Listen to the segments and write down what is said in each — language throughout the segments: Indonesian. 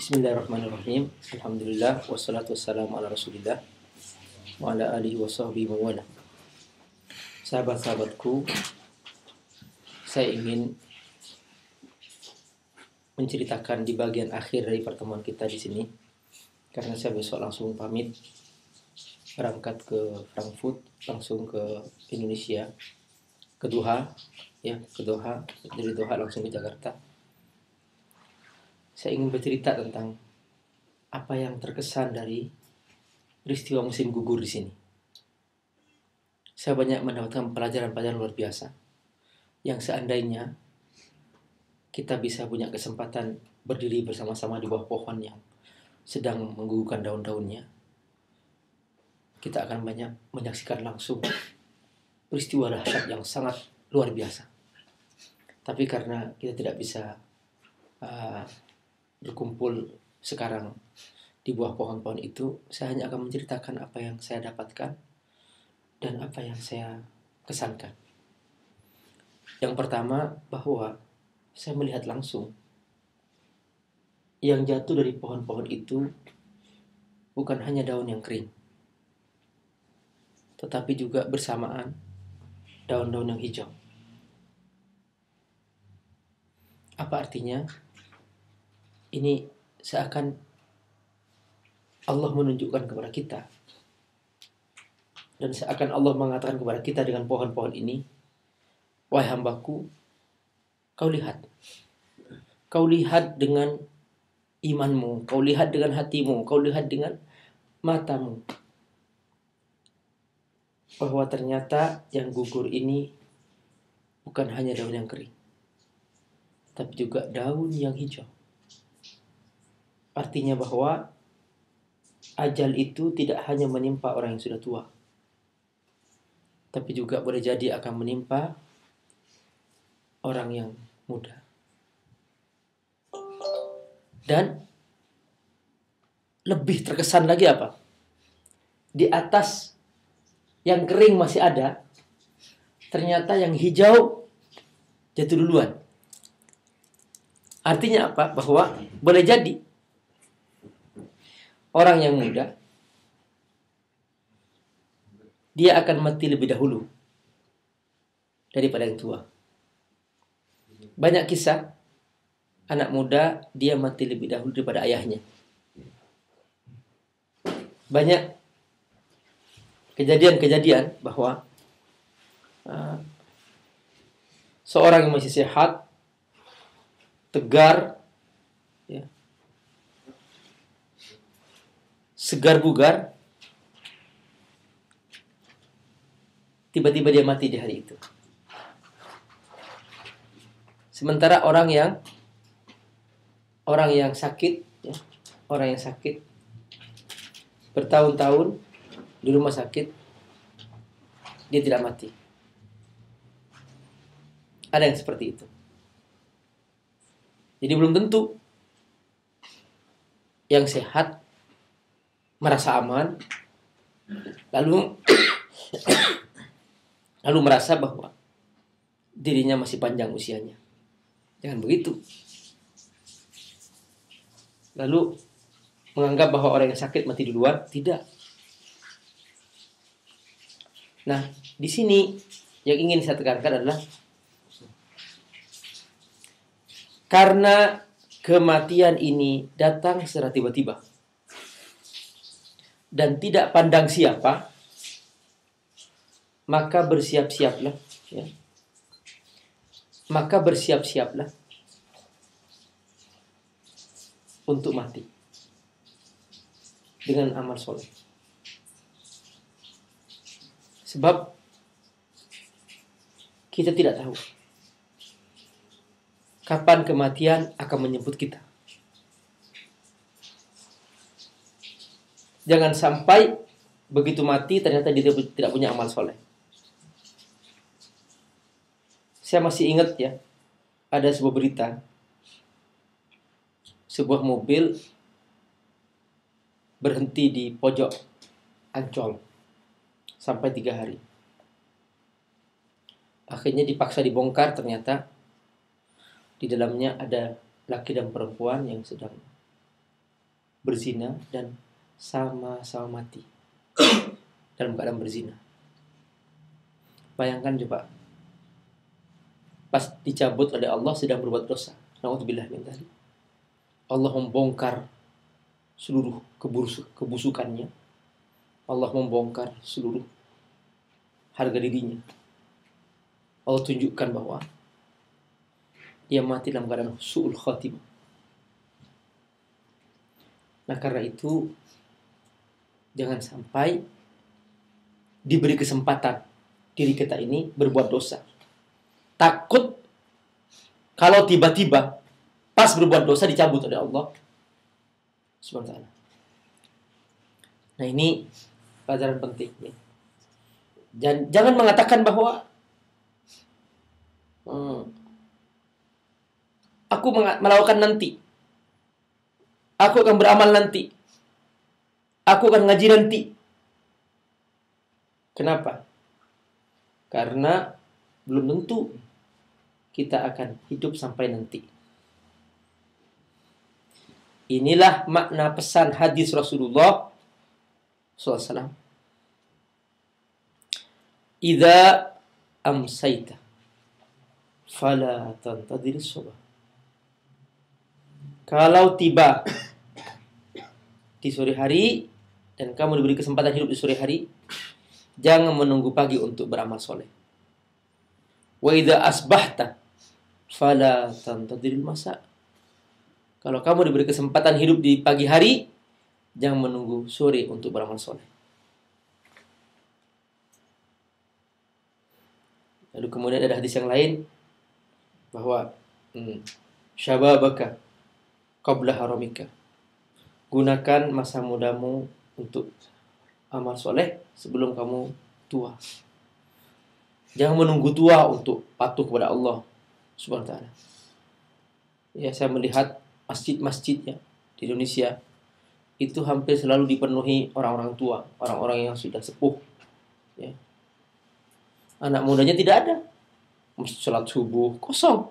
Bismillahirrahmanirrahim. Alhamdulillah wassalatu wassalamu ala Rasulillah wa ala alihi wa sahbihi wa wala. Sahabat-sahabatku, saya ingin menceritakan di bagian akhir dari pertemuan kita di sini, karena saya besok langsung pamit berangkat ke Frankfurt, langsung ke Indonesia, ke Doha, dari Doha langsung ke Jakarta. Saya ingin bercerita tentang apa yang terkesan dari peristiwa musim gugur di sini. Saya banyak mendapatkan pelajaran-pelajaran luar biasa yang seandainya kita bisa punya kesempatan berdiri bersama-sama di bawah pohon yang sedang menggugurkan daun-daunnya, kita akan banyak menyaksikan langsung peristiwa dahsyat yang sangat luar biasa. Tapi karena kita tidak bisa berkumpul sekarang di bawah pohon-pohon itu, saya hanya akan menceritakan apa yang saya dapatkan dan apa yang saya kesankan. Yang pertama, bahwa saya melihat langsung yang jatuh dari pohon-pohon itu bukan hanya daun yang kering, tetapi juga bersamaan daun-daun yang hijau. Apa artinya? Ini seakan Allah menunjukkan kepada kita, dan seakan Allah mengatakan kepada kita dengan pohon-pohon ini, wahai hambaku, kau lihat dengan imanmu, kau lihat dengan hatimu, kau lihat dengan matamu, bahwa ternyata yang gugur ini bukan hanya daun yang kering, tapi juga daun yang hijau. Artinya bahwa ajal itu tidak hanya menimpa orang yang sudah tua, tapi juga boleh jadi akan menimpa orang yang muda. Dan lebih terkesan lagi apa? Di atas yang kering masih ada, ternyata yang hijau jatuh duluan. Artinya apa? Bahwa boleh jadi orang yang muda, dia akan mati lebih dahulu daripada yang tua. Banyak kisah anak muda dia mati lebih dahulu daripada ayahnya. Banyak kejadian-kejadian bahwa seorang yang masih sehat, tegar, ya, segar bugar, tiba-tiba dia mati di hari itu. Sementara orang yang sakit, ya, orang yang sakit bertahun-tahun di rumah sakit, dia tidak mati. Ada yang seperti itu. Jadi belum tentu yang sehat merasa aman, lalu merasa bahwa dirinya masih panjang usianya. Jangan begitu. Lalu menganggap bahwa orang yang sakit mati duluan, tidak. Nah, di sini yang ingin saya tekankan adalah karena kematian ini datang secara tiba-tiba dan tidak pandang siapa, maka bersiap-siaplah, ya. Maka bersiap-siaplah untuk mati dengan amal soleh. Sebab kita tidak tahu kapan kematian akan menjemput kita. Jangan sampai begitu mati ternyata dia tidak punya amal soleh. Saya masih ingat, ya, ada sebuah berita, sebuah mobil berhenti di pojok Ancol sampai 3 hari. Akhirnya dipaksa dibongkar, ternyata di dalamnya ada laki dan perempuan yang sedang berzina dan sama-sama mati dalam keadaan berzina. Bayangkan coba, pas dicabut oleh Allah sedang berbuat dosa. Na'udzubillah min dzalik. Allah membongkar seluruh kebusukannya. Allah membongkar seluruh harga dirinya. Allah tunjukkan bahwa dia mati dalam keadaan su'ul khatimah. Nah, karena itu jangan sampai diberi kesempatan diri kita ini berbuat dosa. Takut kalau tiba-tiba pas berbuat dosa dicabut oleh Allah Subhanahu wa ta'ala. Nah, ini pelajaran penting ya. Dan jangan mengatakan bahwa aku melakukan nanti, aku akan beramal nanti, aku akan ngaji nanti. Kenapa? Karena belum tentu kita akan hidup sampai nanti. Inilah makna pesan hadis Rasulullah SAW. Idza amsayta fala tantadhir subah. Kalau tiba di sore hari dan kamu diberi kesempatan hidup di sore hari, jangan menunggu pagi untuk beramal soleh. Wa idza asbahta fala tantadhir masa. Kalau kamu diberi kesempatan hidup di pagi hari, jangan menunggu sore untuk beramal soleh. Lalu kemudian ada hadis yang lain bahwa syababaka qabla haramika. Gunakan masa mudamu untuk amal soleh sebelum kamu tua. Jangan menunggu tua untuk patuh kepada Allah Subhanahu wa ta'ala. Ya, saya melihat masjid-masjidnya di Indonesia itu hampir selalu dipenuhi orang-orang tua, orang-orang yang sudah sepuh. Ya. Anak mudanya tidak ada. Sholat subuh kosong.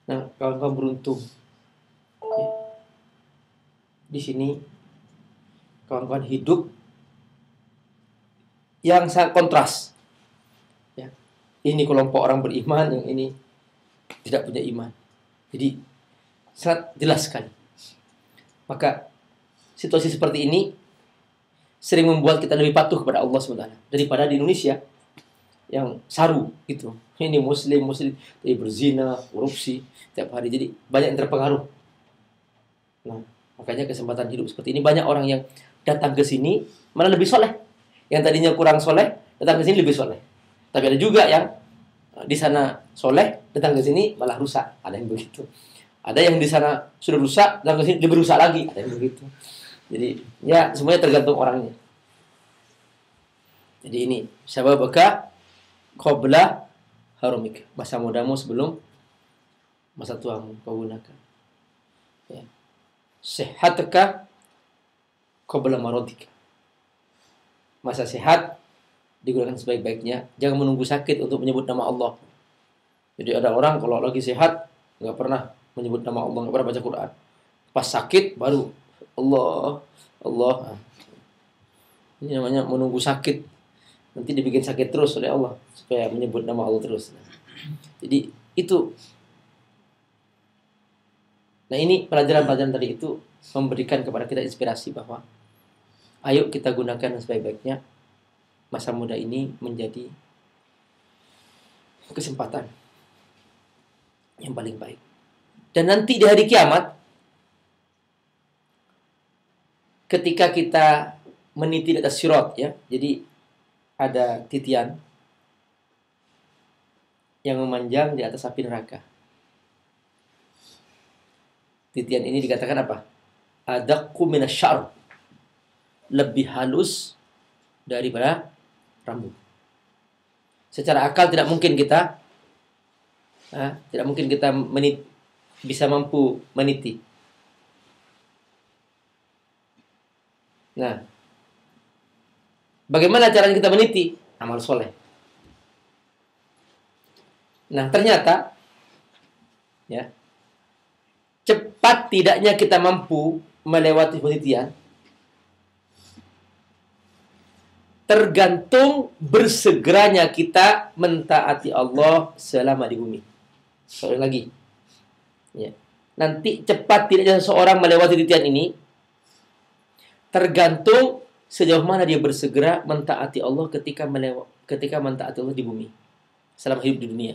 Nah, kawan-kawan beruntung. Ya. Di sini kawan-kawan hidup yang sangat kontras. Ya. Ini kelompok orang beriman, yang ini tidak punya iman. Jadi sangat jelas sekali. Maka situasi seperti ini sering membuat kita lebih patuh kepada Allah SWT daripada di Indonesia yang saru gitu. Ini muslim tapi berzina, korupsi tiap hari. Jadi banyak yang terpengaruh. Nah, makanya kesempatan hidup seperti ini banyak orang yang datang ke sini malah lebih soleh. Yang tadinya kurang soleh datang ke sini lebih soleh. Tapi ada juga yang di sana soleh datang ke sini malah rusak. Ada yang begitu. Ada yang di sana sudah rusak, datang ke sini lebih rusak lagi. Ada yang begitu. Jadi, ya semuanya tergantung orangnya. Jadi ini, syababaka qabla harumika. Masa mudamu sebelum masa tuamu kau gunakan. Ya. Sehataka qabla maradika. Masa sehat digunakan sebaik-baiknya. Jangan menunggu sakit untuk menyebut nama Allah. Jadi ada orang kalau lagi sehat nggak pernah menyebut nama Allah, nggak pernah baca Quran. Pas sakit baru Allah. Nah, ini namanya menunggu sakit. Nanti dibikin sakit terus oleh Allah supaya menyebut nama Allah terus. Jadi itu. Nah, ini pelajaran-pelajaran tadi itu memberikan kepada kita inspirasi bahwa ayo kita gunakan sebaik-baiknya masa muda ini menjadi kesempatan yang paling baik. Dan nanti di hari kiamat, ketika kita meniti di atas sirat, ya, jadi ada titian yang memanjang di atas api neraka. Titian ini dikatakan apa? Adaqqu minasy'ar, lebih halus daripada rambut. Secara akal tidak mungkin kita bisa mampu meniti. Nah, bagaimana caranya kita meniti? Amal soleh. Nah, ternyata ya, cepat tidaknya kita mampu melewati penelitian tergantung bersegeranya kita mentaati Allah selama di bumi. Sekali lagi, ya. Nanti cepat tidaknya seseorang melewati titian ini tergantung sejauh mana dia bersegera mentaati Allah ketika mentaati Allah di bumi selama hidup di dunia.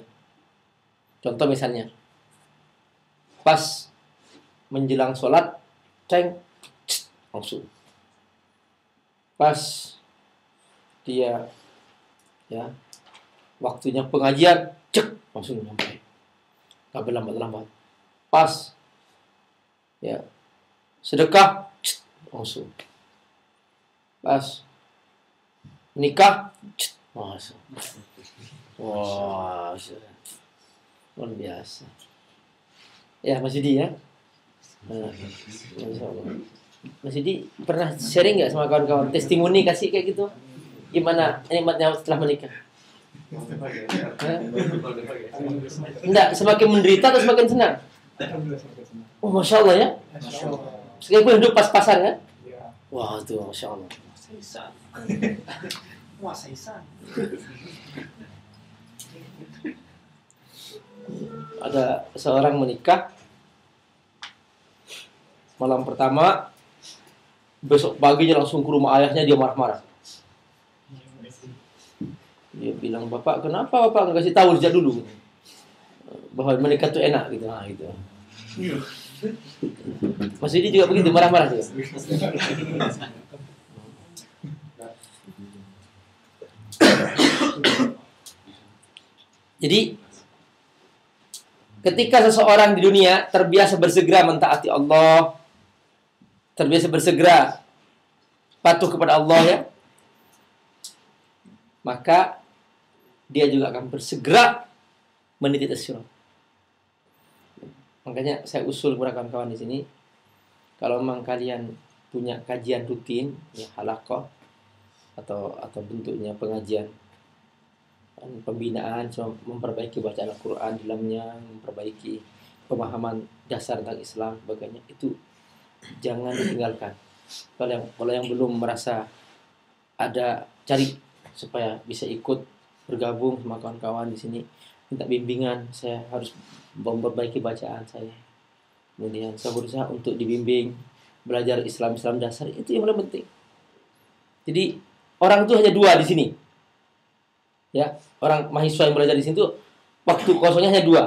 Contoh misalnya, pas menjelang sholat, langsung. Pas dia waktunya pengajian, langsung nyampe. Gak berlambat-lambat. Pas sedekah, langsung. Pas nikah, langsung. Wah, luar biasa. Ya, Mas Yudi ya. Mas Yudi pernah sharing nggak sama kawan-kawan testimoni kasih kayak gitu? Gimana nikmatnya setelah menikah? Enggak, semakin menderita atau semakin senang? Oh, Masya Allah ya. Sekalipun hidup pas-pasan kan? Wah, itu Masya Allah. Ada seorang menikah, malam pertama, besok paginya langsung ke rumah ayahnya, dia marah-marah. Dia bilang, "Bapak, kenapa Bapak nggak kasih tahu sejak dulu bahwa menikah itu enak gitu." Nah, gitu. Mas Yudi juga begitu, marah-marah juga. Jadi ketika seseorang di dunia terbiasa bersegera mentaati Allah, terbiasa bersegera patuh kepada Allah ya, maka dia juga akan bersegera meniti tasawuf. Makanya saya usul kepada kawan-kawan di sini, kalau memang kalian punya kajian rutin, ya halaqah atau bentuknya pengajian, pembinaan, memperbaiki bacaan Al-Quran di dalamnya, memperbaiki pemahaman dasar tentang Islam, sebagainya, itu jangan ditinggalkan. Kalau yang belum merasa ada, cari supaya bisa ikut bergabung sama kawan-kawan di sini, minta bimbingan. Saya harus memperbaiki bacaan saya. Kemudian saya berusaha untuk dibimbing belajar Islam dasar, itu yang paling penting. Jadi orang itu hanya dua di sini. Ya, orang mahasiswa yang belajar di sini tuh waktu kosongnya hanya dua.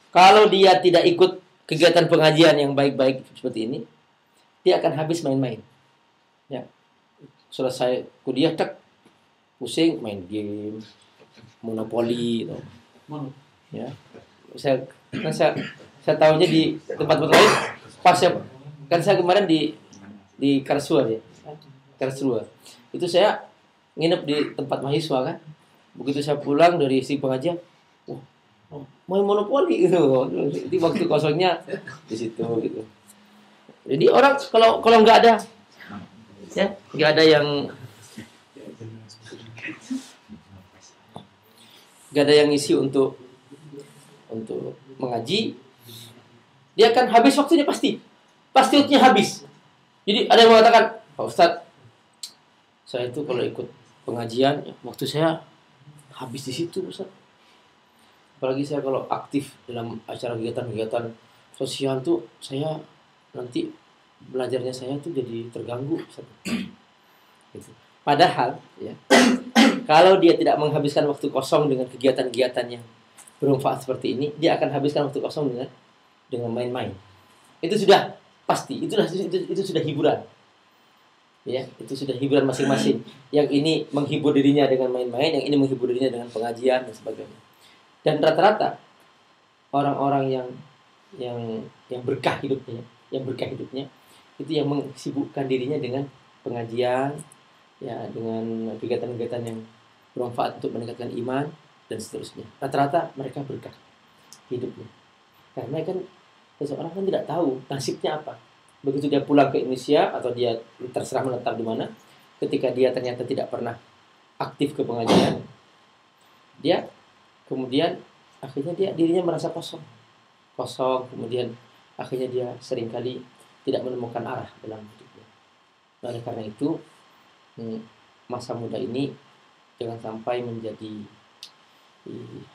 Kalau dia tidak ikut kegiatan pengajian yang baik-baik seperti ini, dia akan habis main-main. Ya, selesai kuliah pusing main game, monopoli, gitu. Ya, saya tahunya di tempat lain. Pas kan saya kemarin di Karsuar ya, Karsuar. Itu saya nginep di tempat mahasiswa kan. Begitu saya pulang dari si pengajian, main monopoli gitu. Di waktu kosongnya di situ gitu. Jadi orang kalau nggak ada, ya nggak ada yang isi untuk mengaji, dia akan habis waktunya pasti waktunya habis. Jadi ada yang mengatakan, "Pak Ustadz, saya itu kalau ikut pengajian, waktu saya habis di situ, Ustadz. Apalagi saya kalau aktif dalam acara kegiatan-kegiatan sosial tuh, saya nanti belajarnya saya tuh jadi terganggu, Ustadz." Gitu. Padahal, ya, kalau dia tidak menghabiskan waktu kosong dengan kegiatan-kegiatan yang bermanfaat seperti ini, dia akan habiskan waktu kosong dengan main-main. Itu sudah pasti, itu sudah hiburan. Ya, itu sudah hiburan masing-masing. Yang ini menghibur dirinya dengan main-main, yang ini menghibur dirinya dengan pengajian dan sebagainya. Dan rata-rata orang-orang yang berkah hidupnya, itu yang mensibukkan dirinya dengan pengajian, ya, dengan kegiatan-kegiatan yang bermanfaat untuk meningkatkan iman dan seterusnya. Rata-rata mereka berkah hidupnya. Karena kan seseorang kan tidak tahu nasibnya apa. Begitu dia pulang ke Indonesia atau dia terserah menetap di mana, ketika dia ternyata tidak pernah aktif ke pengajian, dia kemudian akhirnya dirinya merasa kosong, kemudian akhirnya dia seringkali tidak menemukan arah dalam hidupnya. Nah, oleh karena itu masa muda ini jangan sampai menjadi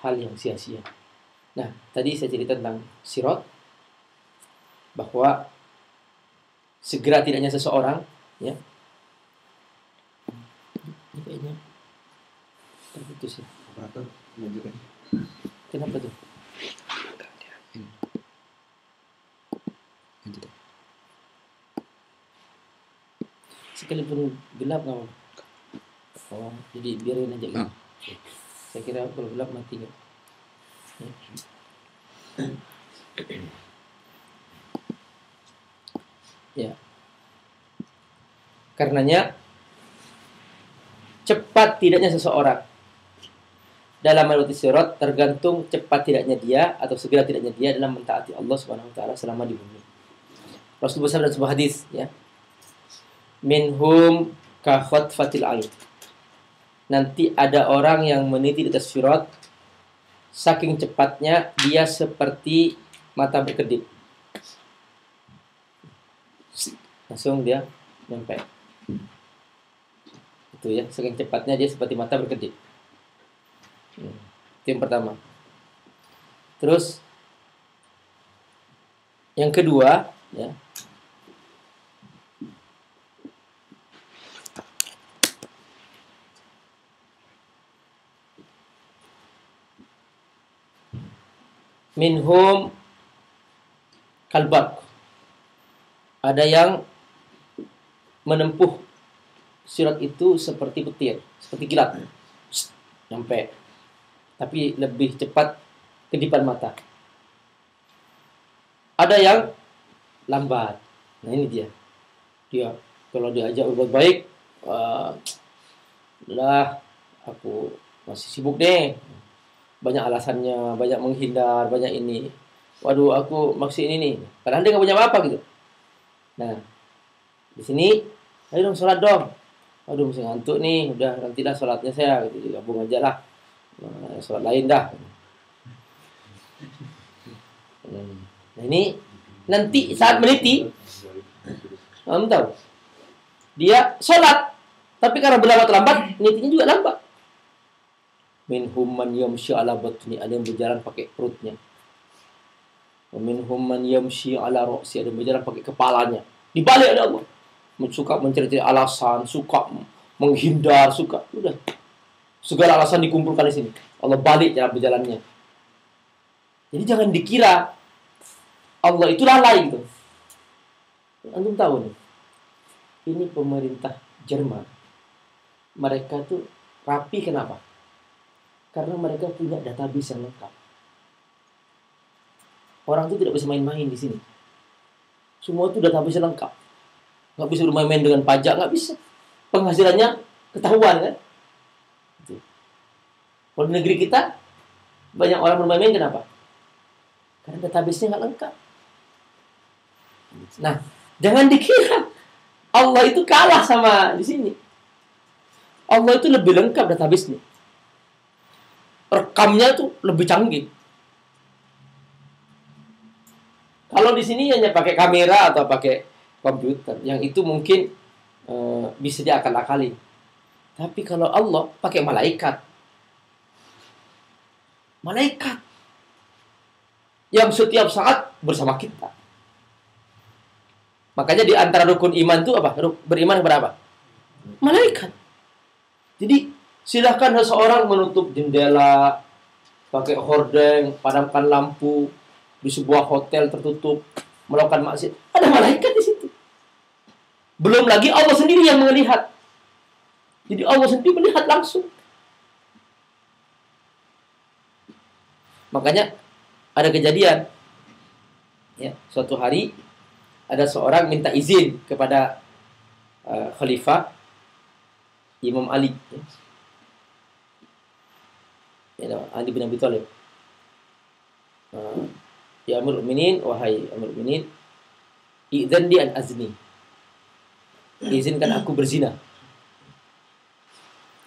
hal yang sia-sia. Nah, tadi saya cerita tentang sirot, bahwa segera tidaknya seseorang, ya, ini kayaknya terputus ya. Kenapa tuh? Sekalipun gelap nggak apa. Oh, jadi biarin aja gitu. Saya kira kalau gelap mati nggak. Ya. Karenanya cepat tidaknya seseorang dalam melewati sirat tergantung cepat tidaknya dia atau segera tidaknya dia dalam mentaati Allah Subhanahu wa taala selama di bumi. Rasulullah SAW dalam sebuah hadis, ya. Minhum ka khatfatil ain. Nanti ada orang yang meniti di atas sirat, saking cepatnya dia seperti mata berkedip. Langsung dia nyampe. Itu ya, saking cepatnya dia seperti mata berkedip. Itu yang pertama. Terus yang kedua, ya, minhum kalbak. Ada yang menempuh sirat itu seperti petir, seperti kilat. Nyampe. Tapi lebih cepat kedipan mata. Ada yang lambat. Nah, ini dia. Dia kalau diajak berbuat baik, lah aku masih sibuk deh. Banyak alasannya, banyak menghindar, banyak ini. Waduh, aku maksud ini nih. Padahal dia nggak punya apa-apa gitu. Nah, di sini, ayo dong sholat dong. Waduh, masih ngantuk nih. Udah, nantilah sholatnya saya gitu. Gabung aja lah. Sholat lain dah. Nah, ini nanti saat meniti, kamu tahu, dia sholat, tapi karena berlambat-lambat, nitinya juga lambat. Minhum man yamshi ala batni, ada yang berjalan pakai perutnya. Minhum man yamshi ala ra'si, ada yang berjalan pakai kepalanya. Dibalik ada Allah. Suka mencari alasan, suka menghindar, suka, udah. Segala alasan dikumpulkan di sini. Allah balik cara berjalannya. Jadi jangan dikira Allah itu lalai gitu. Antum tahu nih, ini pemerintah Jerman. Mereka tuh rapi, kenapa? Karena mereka punya database yang lengkap. Orang itu tidak bisa main-main di sini. Semua itu database lengkap. Nggak bisa bermain-main dengan pajak, nggak bisa. Penghasilannya ketahuan kan? Kalau di negeri kita banyak orang bermain-main, kenapa? Karena database-nya nggak lengkap. Nah, jangan dikira Allah itu kalah sama di sini. Allah itu lebih lengkap database-nya. Rekamnya tuh lebih canggih. Kalau di sini hanya pakai kamera atau pakai komputer, yang itu mungkin bisa diakal-akali. Tapi kalau Allah pakai malaikat, yang setiap saat bersama kita. Makanya di antara rukun iman itu apa? Beriman berapa? Malaikat. Jadi silahkan seseorang menutup jendela, pakai hordeng, padamkan lampu di sebuah hotel tertutup, melakukan maksiat. Ada malaikat di situ. Belum lagi Allah sendiri yang melihat. Jadi Allah sendiri melihat langsung. Makanya ada kejadian, ya, suatu hari ada seorang minta izin kepada Khalifah Imam Ali, ya, Ali bin Abi Thalib. Ya Amirul Mukminin, wahai Amirul Mukminin, idzan li an azni. Izinkan aku berzina.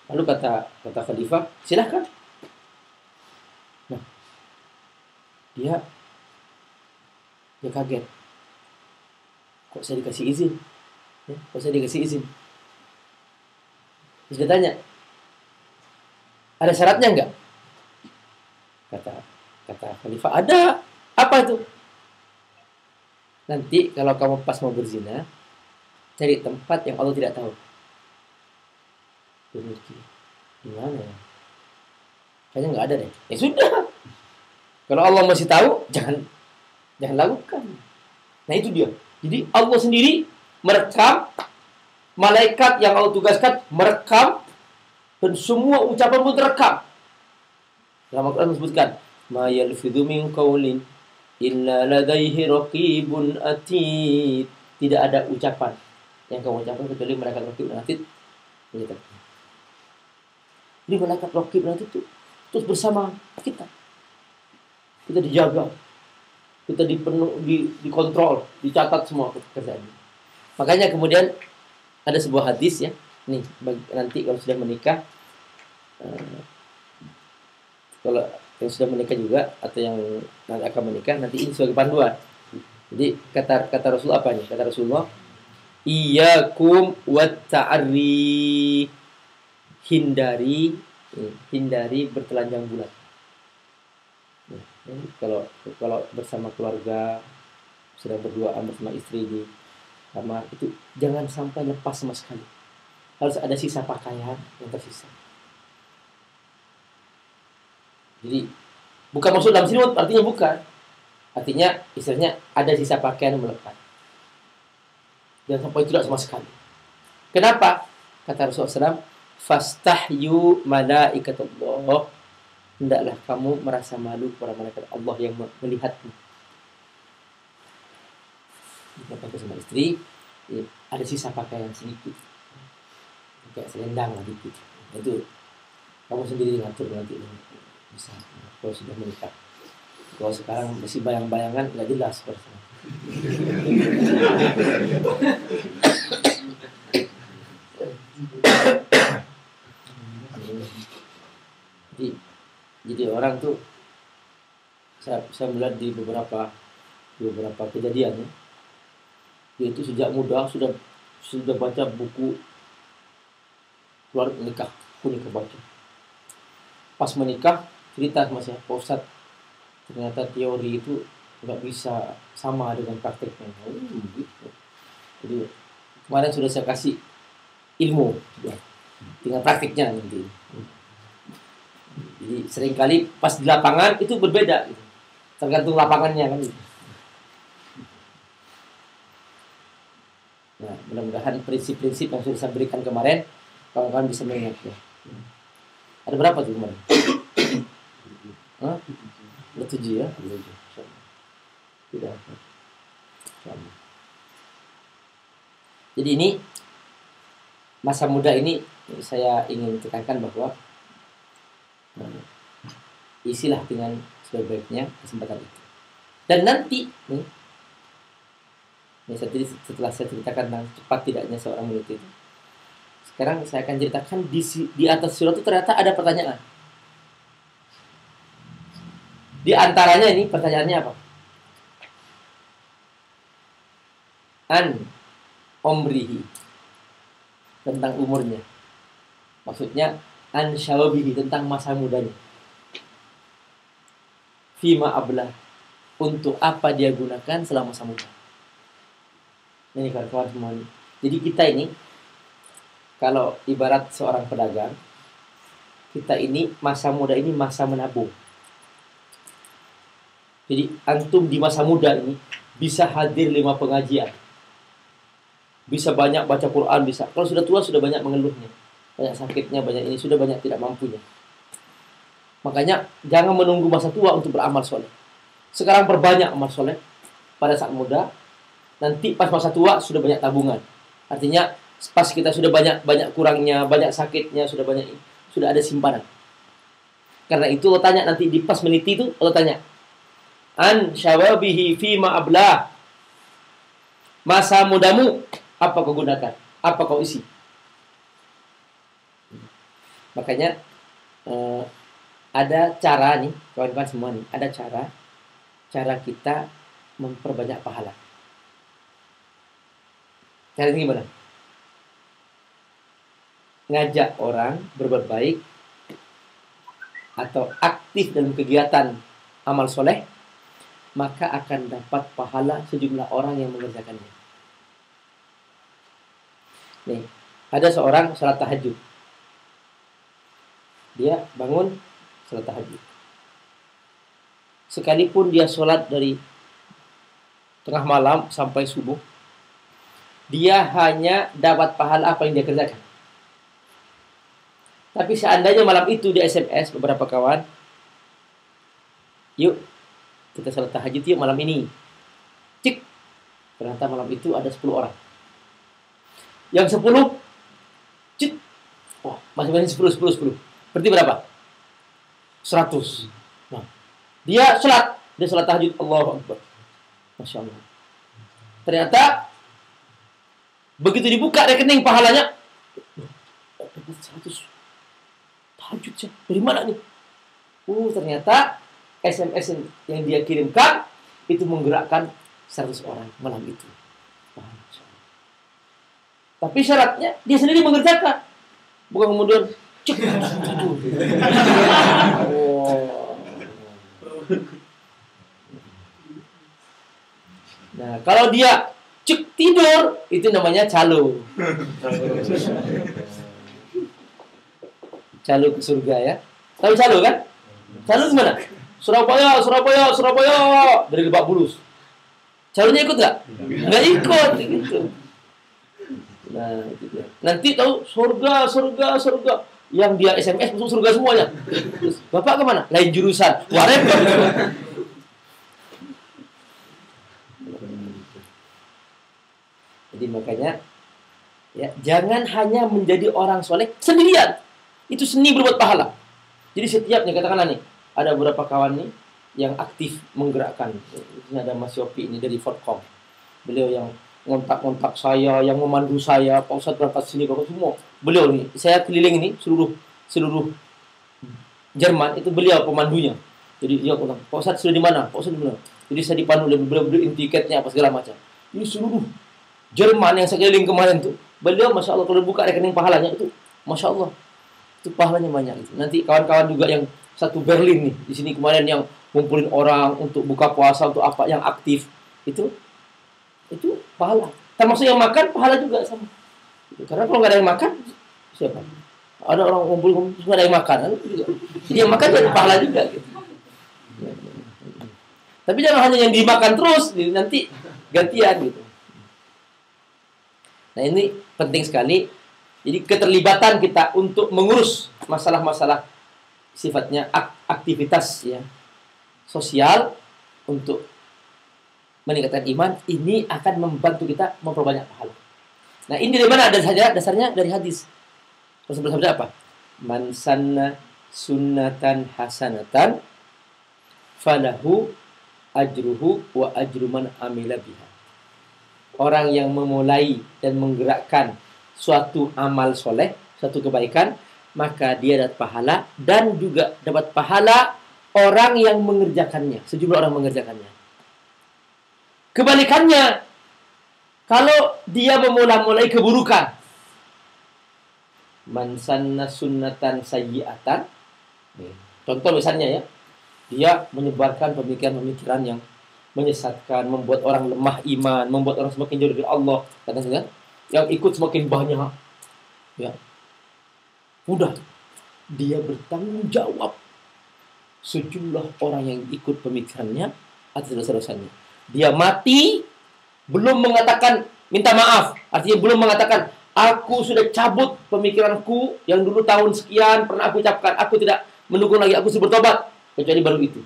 Lalu kata Khalifah, silahkan. Nah, dia kaget. Kok saya dikasih izin? Ya, kok saya dikasih izin? Terus dia tanya, ada syaratnya enggak? Kata kata khalifah, ada. Apa itu? Nanti kalau kamu pas mau berzina, cari tempat yang Allah tidak tahu. Dia mikir, gimana ya? Kayaknya nggak ada deh. Ya sudah. Kalau Allah masih tahu, jangan lakukan. Nah itu dia. Jadi Allah sendiri merekam, malaikat yang Allah tugaskan merekam, dan semua ucapan pun terekam. Dalam Al-Quran disebutkan, ma yalfidhu min qawlin illa ladaihi raqibun atid. Tidak ada ucapan yang kamu ucapkan kecuali malaikat raqib dan atid mencatatnya. Jadi malaikat raqib dan atid itu terus bersama kita. Kita dijaga, kita dikontrol, dicatat semua pekerjaannya. Makanya kemudian ada sebuah hadis ya, nih nanti kalau sudah menikah, kalau yang sudah menikah juga atau yang akan menikah, nanti ini sebagai panduan. Jadi kata Rasulullah apa nih? Kata Rasulullah, iyyakum wat ta'arri, hindari bertelanjang bulat. Kalau bersama keluarga, sedang berduaan bersama istri di kamar, itu jangan sampai lepas sama sekali. Harus ada sisa pakaian yang tersisa. Jadi bukan maksud dalam sini, artinya bukan. Artinya istilahnya ada sisa pakaian yang melekat. Jangan sampai tidak sama sekali. Kenapa? Kata Rasulullah SAW, fastahyu malaikatullah. Hendaklah kamu merasa malu kepada malaikat Allah yang melihatmu. Jika sama istri, ada sisa pakaian sedikit, kayak selendang lah dikit. Itu kamu sendiri ngatur nanti bisa kalau sudah menikah. Kalau sekarang masih bayang-bayangan nggak jelas perasaan. Jadi orang tuh saya melihat di beberapa kejadian ya. Dia itu sejak muda sudah baca buku keluar nikah, baca. Pas menikah cerita sama saya, Pak Ustadz, ternyata teori itu nggak bisa sama dengan prakteknya. Gitu. Jadi kemarin sudah saya kasih ilmu, ya. Tinggal praktiknya nanti. Jadi seringkali pas di lapangan itu berbeda, gitu. Tergantung lapangannya kan. Gitu. Nah, mudah-mudahan prinsip-prinsip yang sudah saya berikan kemarin kawan-kawan bisa mengingat ya. Ada berapa tuh kemarin? Hah? Ada 7 ya? Tidak. Jadi ini masa muda ini saya ingin tekankan bahwa isilah dengan sebaik-baiknya kesempatan itu. Dan nanti nih, setelah saya ceritakan tentang cepat tidaknya seorang meniti itu, sekarang saya akan ceritakan di atas surat itu ternyata ada pertanyaan. Di antaranya ini pertanyaannya apa? An omrihi, tentang umurnya. Maksudnya an syawabihi, tentang masa mudanya. Fima ablah, untuk apa dia gunakan selama masa muda. Ini kawan-kawan semua. Jadi kita ini, kalau ibarat seorang pedagang, kita ini masa muda ini masa menabung. Jadi antum di masa muda ini bisa hadir 5 pengajian, bisa banyak baca Quran, bisa. Kalau sudah tua sudah banyak mengeluhnya, banyak sakitnya, banyak ini, sudah banyak tidak mampunya. Makanya jangan menunggu masa tua untuk beramal soleh. Sekarang perbanyak amal soleh pada saat muda. Nanti pas masa tua sudah banyak tabungan. Artinya pas kita sudah banyak kurangnya, banyak sakitnya, sudah ada simpanan. Karena itu Allah tanya nanti di pas meniti itu, Allah tanya, an syawabihi fima ablah, masa mudamu apa kau gunakan, apa kau isi. Makanya ada cara nih kawan-kawan semua nih, ada cara kita memperbanyak pahala. Caranya gimana? Ngajak orang berbuat baik atau aktif dalam kegiatan amal soleh, maka akan dapat pahala sejumlah orang yang mengerjakannya. Nih, ada seorang salat tahajud. Dia bangun salat tahajud. Sekalipun dia sholat dari tengah malam sampai subuh, dia hanya dapat pahala apa yang dia kerjakan. Tapi seandainya malam itu dia SMS beberapa kawan, yuk kita sholat tahajud yuk malam ini. Cik, ternyata malam itu ada 10 orang. Yang 10, cik, wah masing-masing 10. Berarti berapa? 100. Nah, dia sholat tahajud, Allahu Akbar. Masya Allah. Ternyata begitu dibuka rekening pahalanya, kok dapat 100 tahajud sih? Dari mana nih? Ternyata SMS yang dia kirimkan itu menggerakkan 100 orang malam itu. Tapi syaratnya dia sendiri mengerjakan, bukan kemudian cek tidur. Nah, kalau dia cek tidur, itu namanya calo. Calo ke surga ya. Tahu calo kan? Calo gimana? Surabaya dari Lebak Bulus. Calonya ikut nggak? Nggak ikut gitu. Nah, itu dia. Nanti tahu surga. Yang dia SMS masuk surga semuanya. Terus, Bapak kemana? Lain jurusan. Wah, repot. Jadi makanya ya, jangan hanya menjadi orang soleh sendirian. Itu seni berbuat pahala. Jadi setiapnya, katakanlah nih, ada beberapa kawan nih yang aktif menggerakkan. Ini ada Mas Yopi ini dari Fortcom. Beliau yang ngontak saya, yang memandu saya, Pak Ustadz berangkat sini, Bapak semua. Beliau nih, saya keliling ini seluruh Jerman, itu beliau pemandunya. Jadi dia bilang, Pak Ustadz sudah di mana? Pak Ustadz di mana? Jadi saya dipandu dan beliau beliin tiketnya apa segala macam. Ini seluruh Jerman yang saya keliling kemarin tuh, beliau Masya Allah kalau buka rekening pahalanya itu, Masya Allah, itu pahalanya banyak itu. Nanti kawan-kawan juga yang satu Berlin nih, di sini kemarin yang ngumpulin orang untuk buka puasa, untuk apa, yang aktif, itu pahala. Termasuk yang makan, pahala juga sama. Karena kalau nggak ada yang makan, siapa? Ada orang ngumpul nggak ada yang makan, juga. Jadi yang makan jadi pahala juga. Gitu. Tapi jangan hanya yang dimakan terus, nanti gantian gitu. Nah ini penting sekali. Jadi keterlibatan kita untuk mengurus masalah-masalah sifatnya aktivitas ya sosial untuk meningkatkan iman, ini akan membantu kita memperbanyak pahala. Nah ini dari mana dasarnya dari hadis. Rasulullah bersabda apa? Man sanna sunnatan hasanatan falahu ajruhu wa ajru man amila biha. Orang yang memulai dan menggerakkan suatu amal soleh, suatu kebaikan, maka dia dapat pahala dan juga dapat pahala orang yang mengerjakannya, sejumlah orang mengerjakannya. Kebalikannya, kalau dia memulai keburukan, man sanna sunnatan sayyi'atan, contoh misalnya ya, dia menyebarkan pemikiran-pemikiran yang menyesatkan, membuat orang lemah iman, membuat orang semakin jauh dari Allah, kadang-kadang yang ikut semakin banyak, ya, udah dia bertanggung jawab sejumlah orang yang ikut pemikirannya atas dosa-dosanya. Dia mati belum mengatakan minta maaf, artinya belum mengatakan aku sudah cabut pemikiranku yang dulu tahun sekian pernah aku ucapkan, aku tidak mendukung lagi, aku sudah bertobat, kecuali baru itu.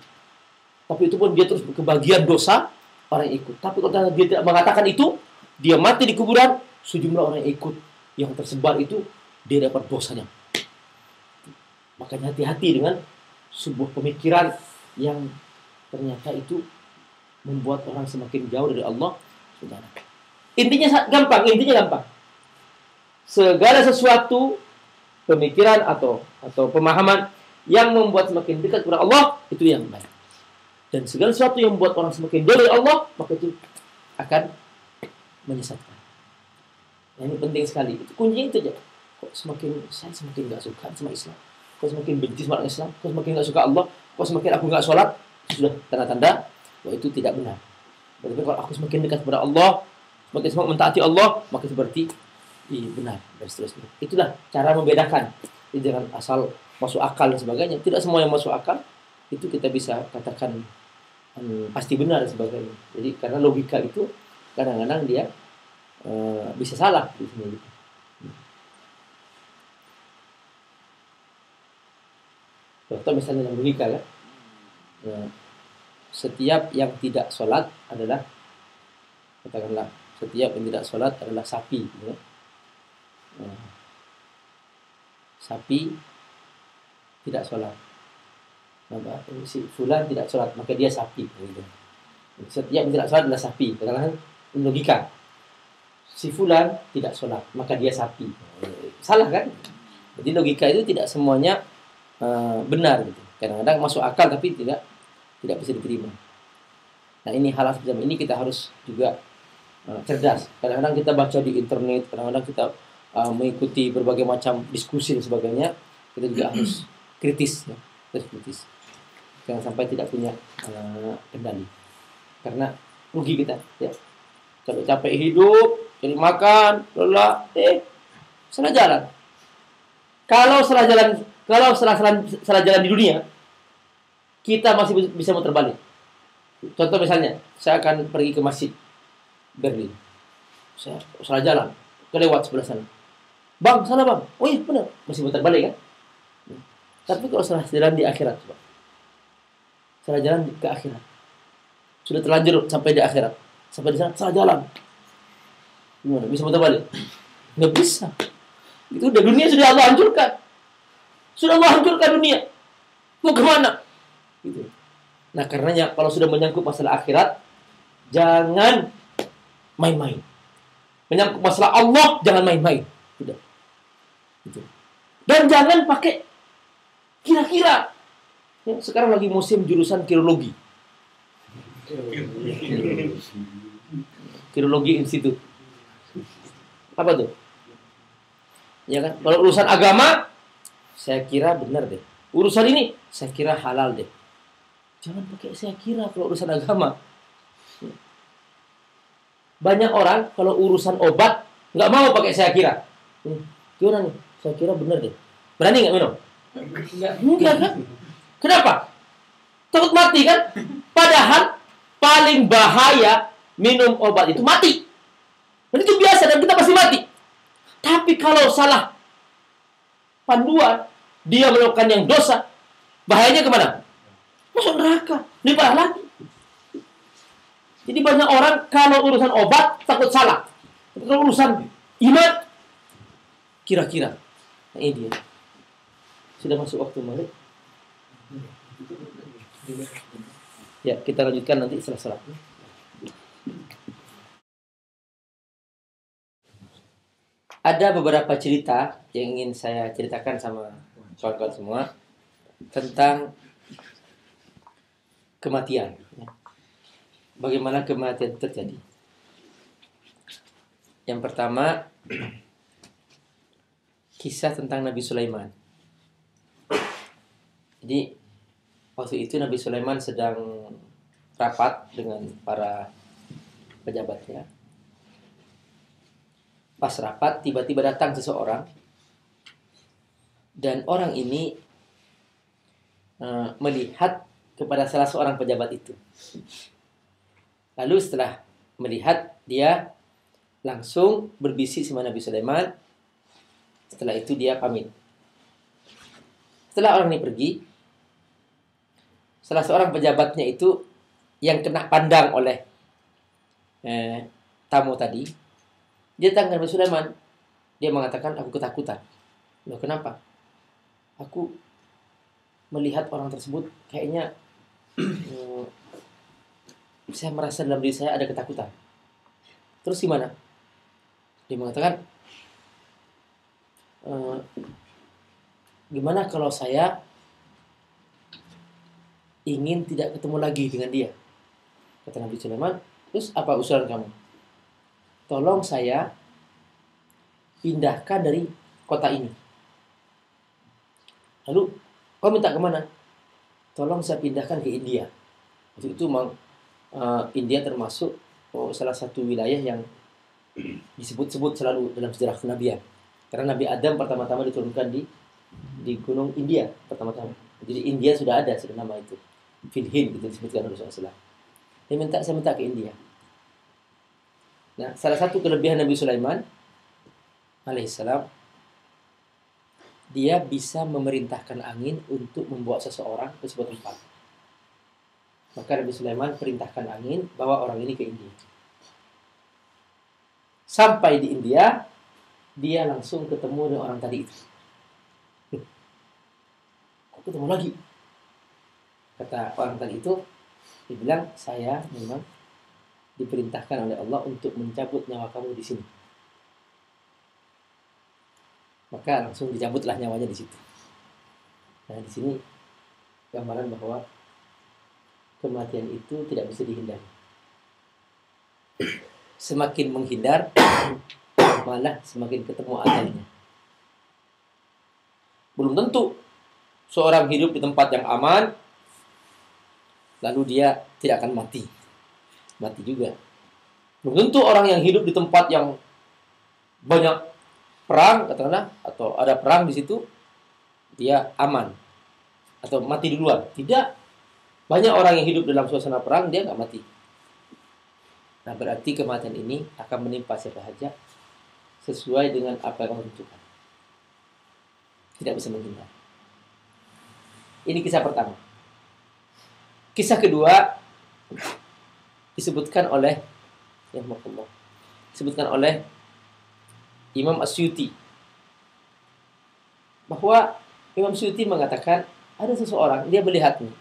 Tapi itu pun dia terus kebagian dosa orang yang ikut. Tapi kalau dia tidak mengatakan itu, dia mati di kuburan, sejumlah orang yang ikut yang tersebar itu dia dapat dosanya. Makanya hati-hati dengan sebuah pemikiran yang ternyata itu membuat orang semakin jauh dari Allah. Saudara. Intinya gampang. Segala sesuatu pemikiran atau pemahaman yang membuat semakin dekat kepada Allah itu yang baik. Dan segala sesuatu yang membuat orang semakin jauh dari Allah, maka itu akan menyesatkan. Nah, ini penting sekali. Itu kuncinya itu aja. Kok saya semakin nggak suka sama Islam. Kok semakin benci sama Islam. Kok semakin nggak suka Allah. Kok semakin aku nggak sholat. Sudah tanda-tanda bahwa itu tidak benar. Berarti kalau aku semakin dekat kepada Allah, semakin semangat mentaati Allah, maka itu berarti benar dan seterusnya. Itulah cara membedakan. Jadi jangan asal masuk akal dan sebagainya. Tidak semua yang masuk akal itu kita bisa katakan pasti benar dan sebagainya. Jadi karena logika itu kadang-kadang dia bisa salah di sini. Contoh misalnya dalam logika kan, setiap yang tidak sholat adalah, katakanlah setiap yang tidak sholat adalah sapi, ya. Sapi tidak sholat, maka si fulan tidak sholat, maka dia sapi. Gitu. Setiap yang tidak sholat adalah sapi, katakanlah logika. Si fulan tidak sholat, maka dia sapi. Salah kan? Jadi logika itu tidak semuanya benar gitu. Kadang-kadang masuk akal tapi tidak bisa diterima. Nah ini hal seperti ini kita harus juga cerdas. Kadang-kadang kita baca di internet, kadang-kadang kita mengikuti berbagai macam diskusi dan sebagainya. Kita juga harus kritis, ya. Harus kritis. Jangan sampai tidak punya kendali. Karena rugi kita, ya. Capek hidup, cari makan, lelah, salah jalan. Kalau salah jalan di dunia, kita masih bisa muter balik. Contoh misalnya, saya akan pergi ke masjid Berlin. Saya salah jalan, kelewat sebelah sana. Bang, salah bang. Oh iya benar, masih muter balik kan? Tapi kalau salah jalan di akhirat, coba. Salah jalan ke akhirat. Sudah terlanjur sampai di akhirat. Sampai di sana salah jalan. Gimana? Bisa muter balik? Nggak bisa. Itu udah dunia sudah Allah hancurkan. Sudah Allah hancurkan dunia. Mau kemana? Gitu. Nah karenanya kalau sudah menyangkut masalah akhirat, jangan main-main. Menyangkut masalah Allah, jangan main-main. Tidak. Gitu. Dan jangan pakai kira-kira. Ya, sekarang lagi musim jurusan kirologi. Kirologi Institut. Apa tuh? Ya kan? Kalau urusan agama, saya kira benar deh. Urusan ini, saya kira halal deh. Jangan pakai saya kira kalau urusan agama. Banyak orang kalau urusan obat nggak mau pakai saya kira. Gimana nih? Saya kira benar deh. Berani nggak minum? Enggak kan? Kenapa? Takut mati kan? Padahal paling bahaya minum obat itu mati. Dan itu biasa dan kita pasti mati. Tapi kalau salah panduan, dia melakukan yang dosa, bahayanya kemana? Masuk neraka. Ini parah lagi. Jadi banyak orang kalau urusan obat takut salah. Tapi kalau urusan iman, kira-kira. Nah ini dia. Sudah masuk waktu balik. Ya, kita lanjutkan nanti setelah salat. Ada beberapa cerita yang ingin saya ceritakan sama kawan-kawan semua tentang kematian. Bagaimana kematian terjadi? Yang pertama, kisah tentang Nabi Sulaiman. Jadi waktu itu Nabi Sulaiman sedang rapat dengan para pejabatnya. Pas rapat, tiba-tiba datang seseorang. Dan orang ini melihat kepada salah seorang pejabat itu. Lalu setelah melihat, dia langsung berbisik sama Nabi Sulaiman. Setelah itu dia pamit. Setelah orang ini pergi, salah seorang pejabatnya itu yang kena pandang oleh tamu tadi, dia datang ke Nabi Sulaiman. Dia mengatakan, aku ketakutan. Loh, kenapa? Aku melihat orang tersebut kayaknya saya merasa dalam diri saya ada ketakutan. Terus gimana? Dia mengatakan, gimana kalau saya ingin tidak ketemu lagi dengan dia? Kata Nabi Sulaiman, terus apa usulan kamu? Tolong saya pindahkan dari kota ini. Lalu kau minta kemana? Tolong saya pindahkan ke India. Waktu itu memang India termasuk salah satu wilayah yang disebut-sebut selalu dalam sejarah kenabian. Karena Nabi Adam pertama-tama diturunkan di gunung India pertama-tama. Jadi India sudah ada, sudah nama itu. Filhin gitu disebutkan oleh Rasulullah. Saya minta ke India. Nah, salah satu kelebihan Nabi Sulaiman alaihissalam, dia bisa memerintahkan angin untuk membawa seseorang ke sebuah tempat. Maka Nabi Sulaiman perintahkan angin bawa orang ini ke India. Sampai di India, dia langsung ketemu dengan orang tadi itu. Kok ketemu lagi? Kata orang tadi itu, dia bilang, saya memang diperintahkan oleh Allah untuk mencabut nyawa kamu di sini. Maka langsung dicabutlah nyawanya di situ. Nah, di sini gambaran bahwa kematian itu tidak bisa dihindari. Semakin menghindar, malah semakin ketemu ajalnya. Belum tentu seorang hidup di tempat yang aman, lalu dia tidak akan mati. Mati juga. Belum tentu orang yang hidup di tempat yang banyak perang, katakanlah, atau ada perang di situ, dia aman atau mati duluan. Tidak. Banyak orang yang hidup dalam suasana perang, dia nggak mati. Nah, berarti kematian ini akan menimpa siapa saja sesuai dengan apa yang Allah tentukan. Tidak bisa menghindar. Ini kisah pertama. Kisah kedua disebutkan oleh Imam Asyuti, bahwa Imam Asyuti mengatakan ada seseorang, dia melihat nih,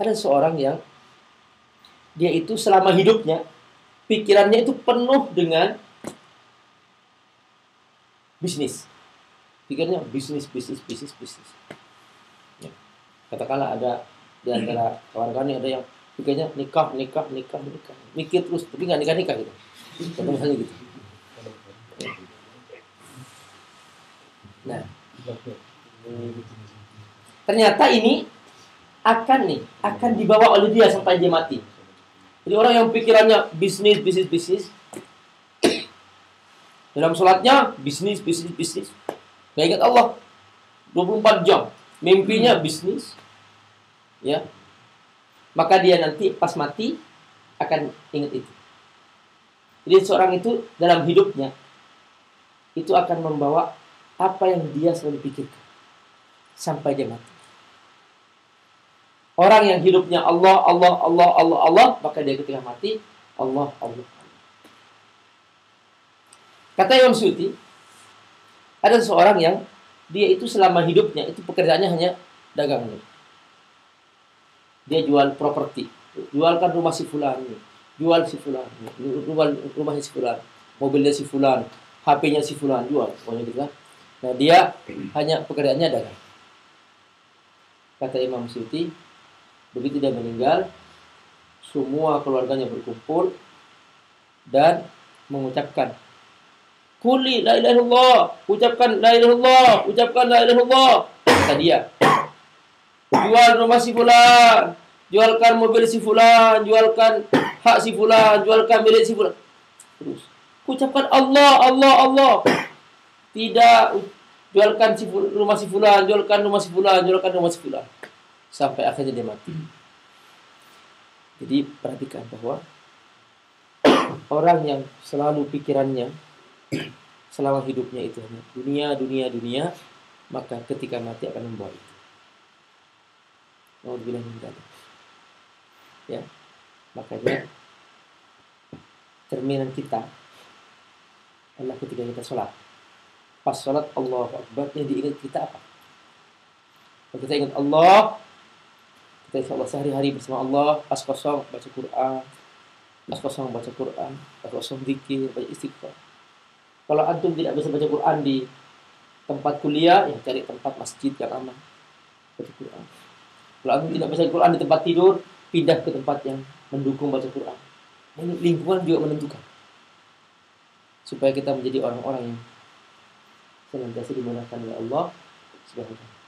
ada seseorang yang dia itu selama hidupnya pikirannya itu penuh dengan bisnis. Pikirannya bisnis. Ya. Katakanlah ada di antara kawan-kawan ada yang pikirnya nikah. Mikir terus tapi nggak nikah gitu. Contoh misalnya gitu. Nah, ternyata ini akan dibawa oleh dia sampai dia mati. Jadi orang yang pikirannya bisnis, dalam sholatnya bisnis, nggak ingat Allah 24 jam, mimpinya bisnis, ya, maka dia nanti pas mati akan ingat itu. Jadi seorang itu dalam hidupnya itu akan membawa apa yang dia selalu pikirkan sampai dia mati. Orang yang hidupnya Allah, maka dia ketika mati Allah. Kata Imam Suyuti, ada seseorang yang dia itu selama hidupnya itu pekerjaannya hanya dagang. Dia jual properti, jualkan rumah si fulan, jual rumahnya si fulan, mobilnya si fulan, HP-nya si fulan, jual, pokoknya gitu lah. Nah, dia hanya pekerjaannya dagang. Kata Imam Suyuti, begitu dia meninggal, semua keluarganya berkumpul dan mengucapkan Quli la ilaha illallah, ucapkan la ilaha illallah. Kata dia, jual rumah si fulan, jualkan mobil si fulan, jualkan hak si fulan, jualkan milik si fulan. Terus ucapkan Allah. Tidak, jualkan rumah si fulan, jualkan rumah si fulan. Sampai akhirnya dia mati. Jadi perhatikan bahwa orang yang selalu pikirannya selama hidupnya itu hanya dunia, maka ketika mati akan membawa itu. Alhamdulillah min dzalik. Ya. Makanya cerminan kita adalah ketika kita sholat. Pas sholat Allahu Akbar, yang diingat kita apa? Kalau kita ingat Allah, kita insya Allah sehari-hari bersama Allah, pas kosong baca Quran, pas kosong zikir, baca istighfar. Kalau antum tidak bisa baca Quran di tempat kuliah, ya cari tempat masjid yang aman baca Quran. Kalau antum tidak bisa Quran di tempat tidur, pindah ke tempat yang mendukung baca Quran. Ini lingkungan juga menentukan supaya kita menjadi orang-orang yang senantiasa dimudahkan oleh Allah Subhanahu wa taala.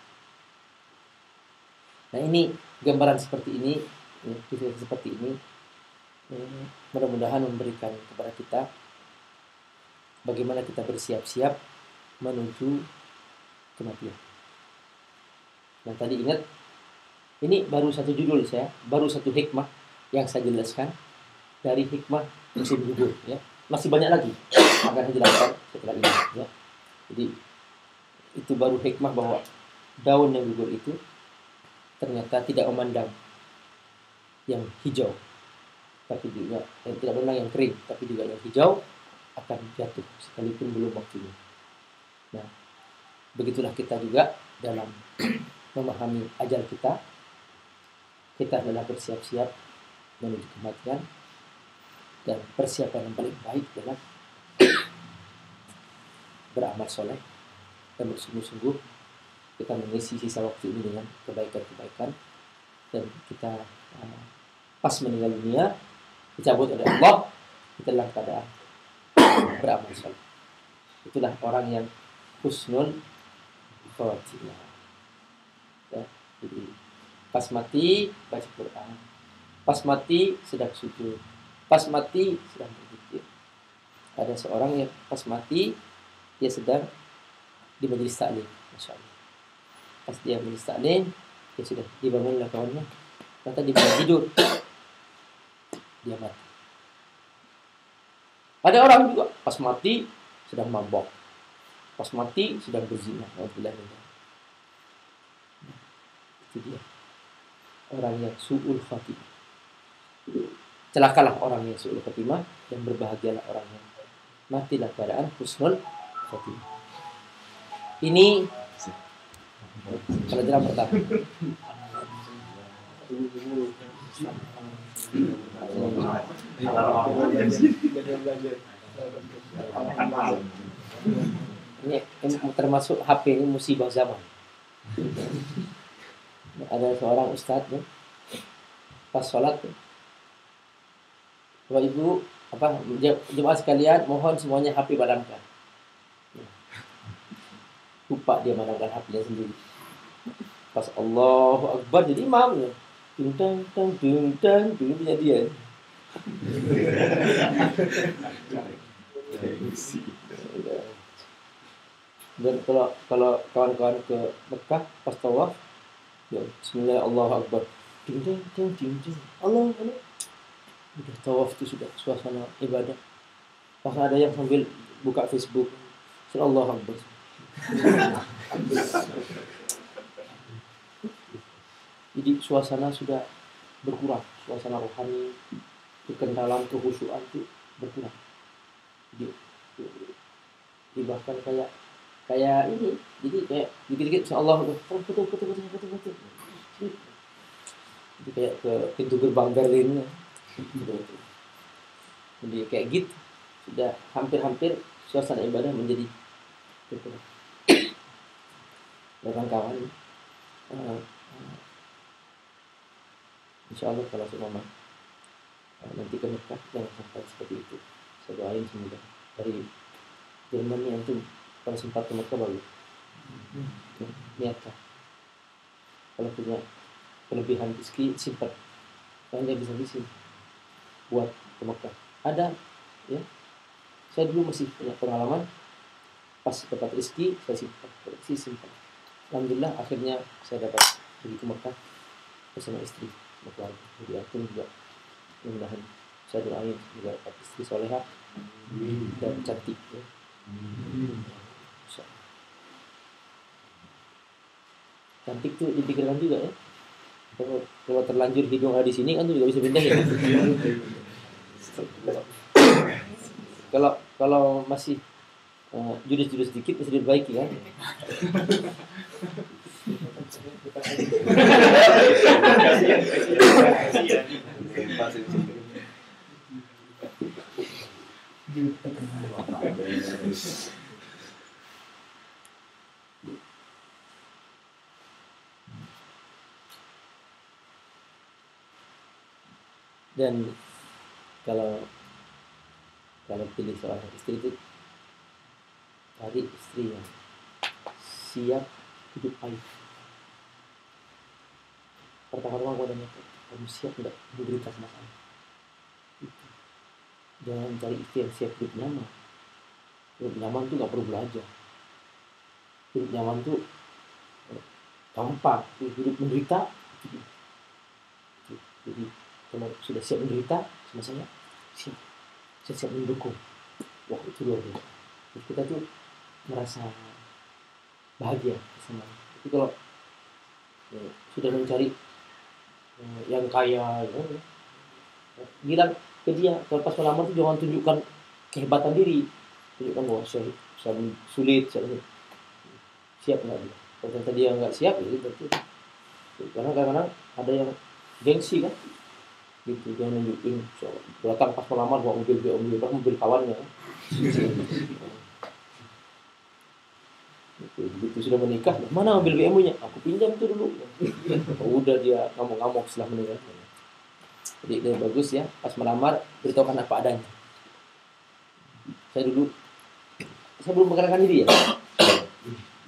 Nah, ini gambaran seperti ini, kisah seperti ini, mudah-mudahan memberikan kepada kita bagaimana kita bersiap-siap menuju kematian. Nah, tadi ingat, ini baru satu judul saya, baru satu hikmah yang saya jelaskan dari hikmah musim gugur, ya. Masih banyak lagi akan saya jelaskan setelah ini, ya. Jadi itu baru hikmah bahwa daun yang gugur itu ternyata tidak memandang yang hijau, tapi juga tidak memandang yang kering, tapi juga yang hijau akan jatuh sekalipun belum waktunya. Nah, begitulah kita juga dalam memahami ajal kita. Kita adalah bersiap-siap menuju kematian, dan persiapan yang paling baik adalah beramal soleh dan bersungguh-sungguh kita mengisi sisa waktu ini dengan kebaikan-kebaikan, dan kita pas meninggal dunia dicabut oleh Allah, kita dalam keadaan beramal soleh. Itulah orang yang husnul khotimah, ya. Jadi pas mati baca Quran, pas mati sedang sujud, pas mati sedang berzikir. Ada seorang yang pas mati dia sedang di majelis taklim, masya Allah. Pas dia majelis taklim, dia sudah dibangun oleh kawannya, ternyata dia belum tidur, dia mati. Ada orang juga pas mati sedang mabok, pas mati sedang berzina. Itu dia orang yang su'ul khatimah. Celakalah orang yang su'ul khatimah, dan berbahagialah orang yang matilah keadaan husnul khatimah. Ini pelajaran pertama. Ini termasuk HP ini musibah zaman. Ada seorang ustadz, ya, pas sholat, ya, Bapak Ibu, jemaah sekalian, mohon semuanya HP padamkan. Lupa dia padamkan HP-nya sendiri. Pas Allahu Akbar jadi imam, ya. Ding-dang, punya dia. Dan kalau kawan-kawan ke Mekah pas tawaf, ya, Bismillah, Allahu Akbar, ding Allah. Udah tawaf itu sudah suasana ibadah. Pas ada yang sambil buka Facebook, Allahu Akbar. Jadi suasana sudah berkurang, suasana rohani, kekendalan, kehusuan itu berkurang. Jadi bahkan kayak ini, jadi kayak dikit-dikit Allah, betul. Jadi kayak ke pintu gerbang Berlin. Jadi kayak gitu, sudah hampir suasana ibadah menjadi berkurang. Kawan-kawan, insya Allah kalau semua nanti ke Mekah jangan sampai seperti itu. Saya doain semoga dari Jerman yang itu kalau sempat ke Mekah bagus. Niatkan. Kalau punya kelebihan rezeki simpan, jangan bisa buat ke Mekah. Ada, ya. Saya dulu masih punya pengalaman, pas dapat rezeki saya simpan. Alhamdulillah akhirnya saya dapat pergi ke Mekah bersama istri, keluarga. Jadi aku juga mudah-mudahan saya doain juga dapat istri soleha dan cantik, ya. Cantik tuh dipikirkan juga, ya. Kalau terlanjur hidung ada di sini kan tuh juga bisa pindah, ya. Kalau masih jurus-jurus dikit bisa diperbaiki, kan. Dan kalau pilih seorang istri itu cari istri yang siap hidup pahit. Pertama-tama gue nanya, kamu siap nggak menderita sama saya? Gitu. Jangan cari istri yang siap hidup nyaman. Hidup nyaman tuh nggak perlu belajar. Hidup nyaman tuh gampang. Hidup menderita. Jadi kalau sudah siap menderita sama saya siap mendukung. Wah, itu luar biasa. Jadi kita tuh merasa bahagia sama. Tapi kalau sudah mencari yang kaya, bilang ke dia kalau pas melamar tuh jangan tunjukkan kehebatan diri, tunjukkan bahwa saya sulit, saya siap nggak dia. Kalau ternyata dia nggak siap, ya berarti karena kadang-kadang ada yang gengsi kan, gitu, dia nunjukin belakang pas melamar bawa mobil kawannya. Begitu sudah menikah, mana mobil BMW-nya? Aku pinjam tuh dulu. Udah dia ngamuk-ngamuk setelah menikah. Jadi dia bagus ya, pas melamar beritahukan apa adanya. Saya belum mengenalkan diri ya.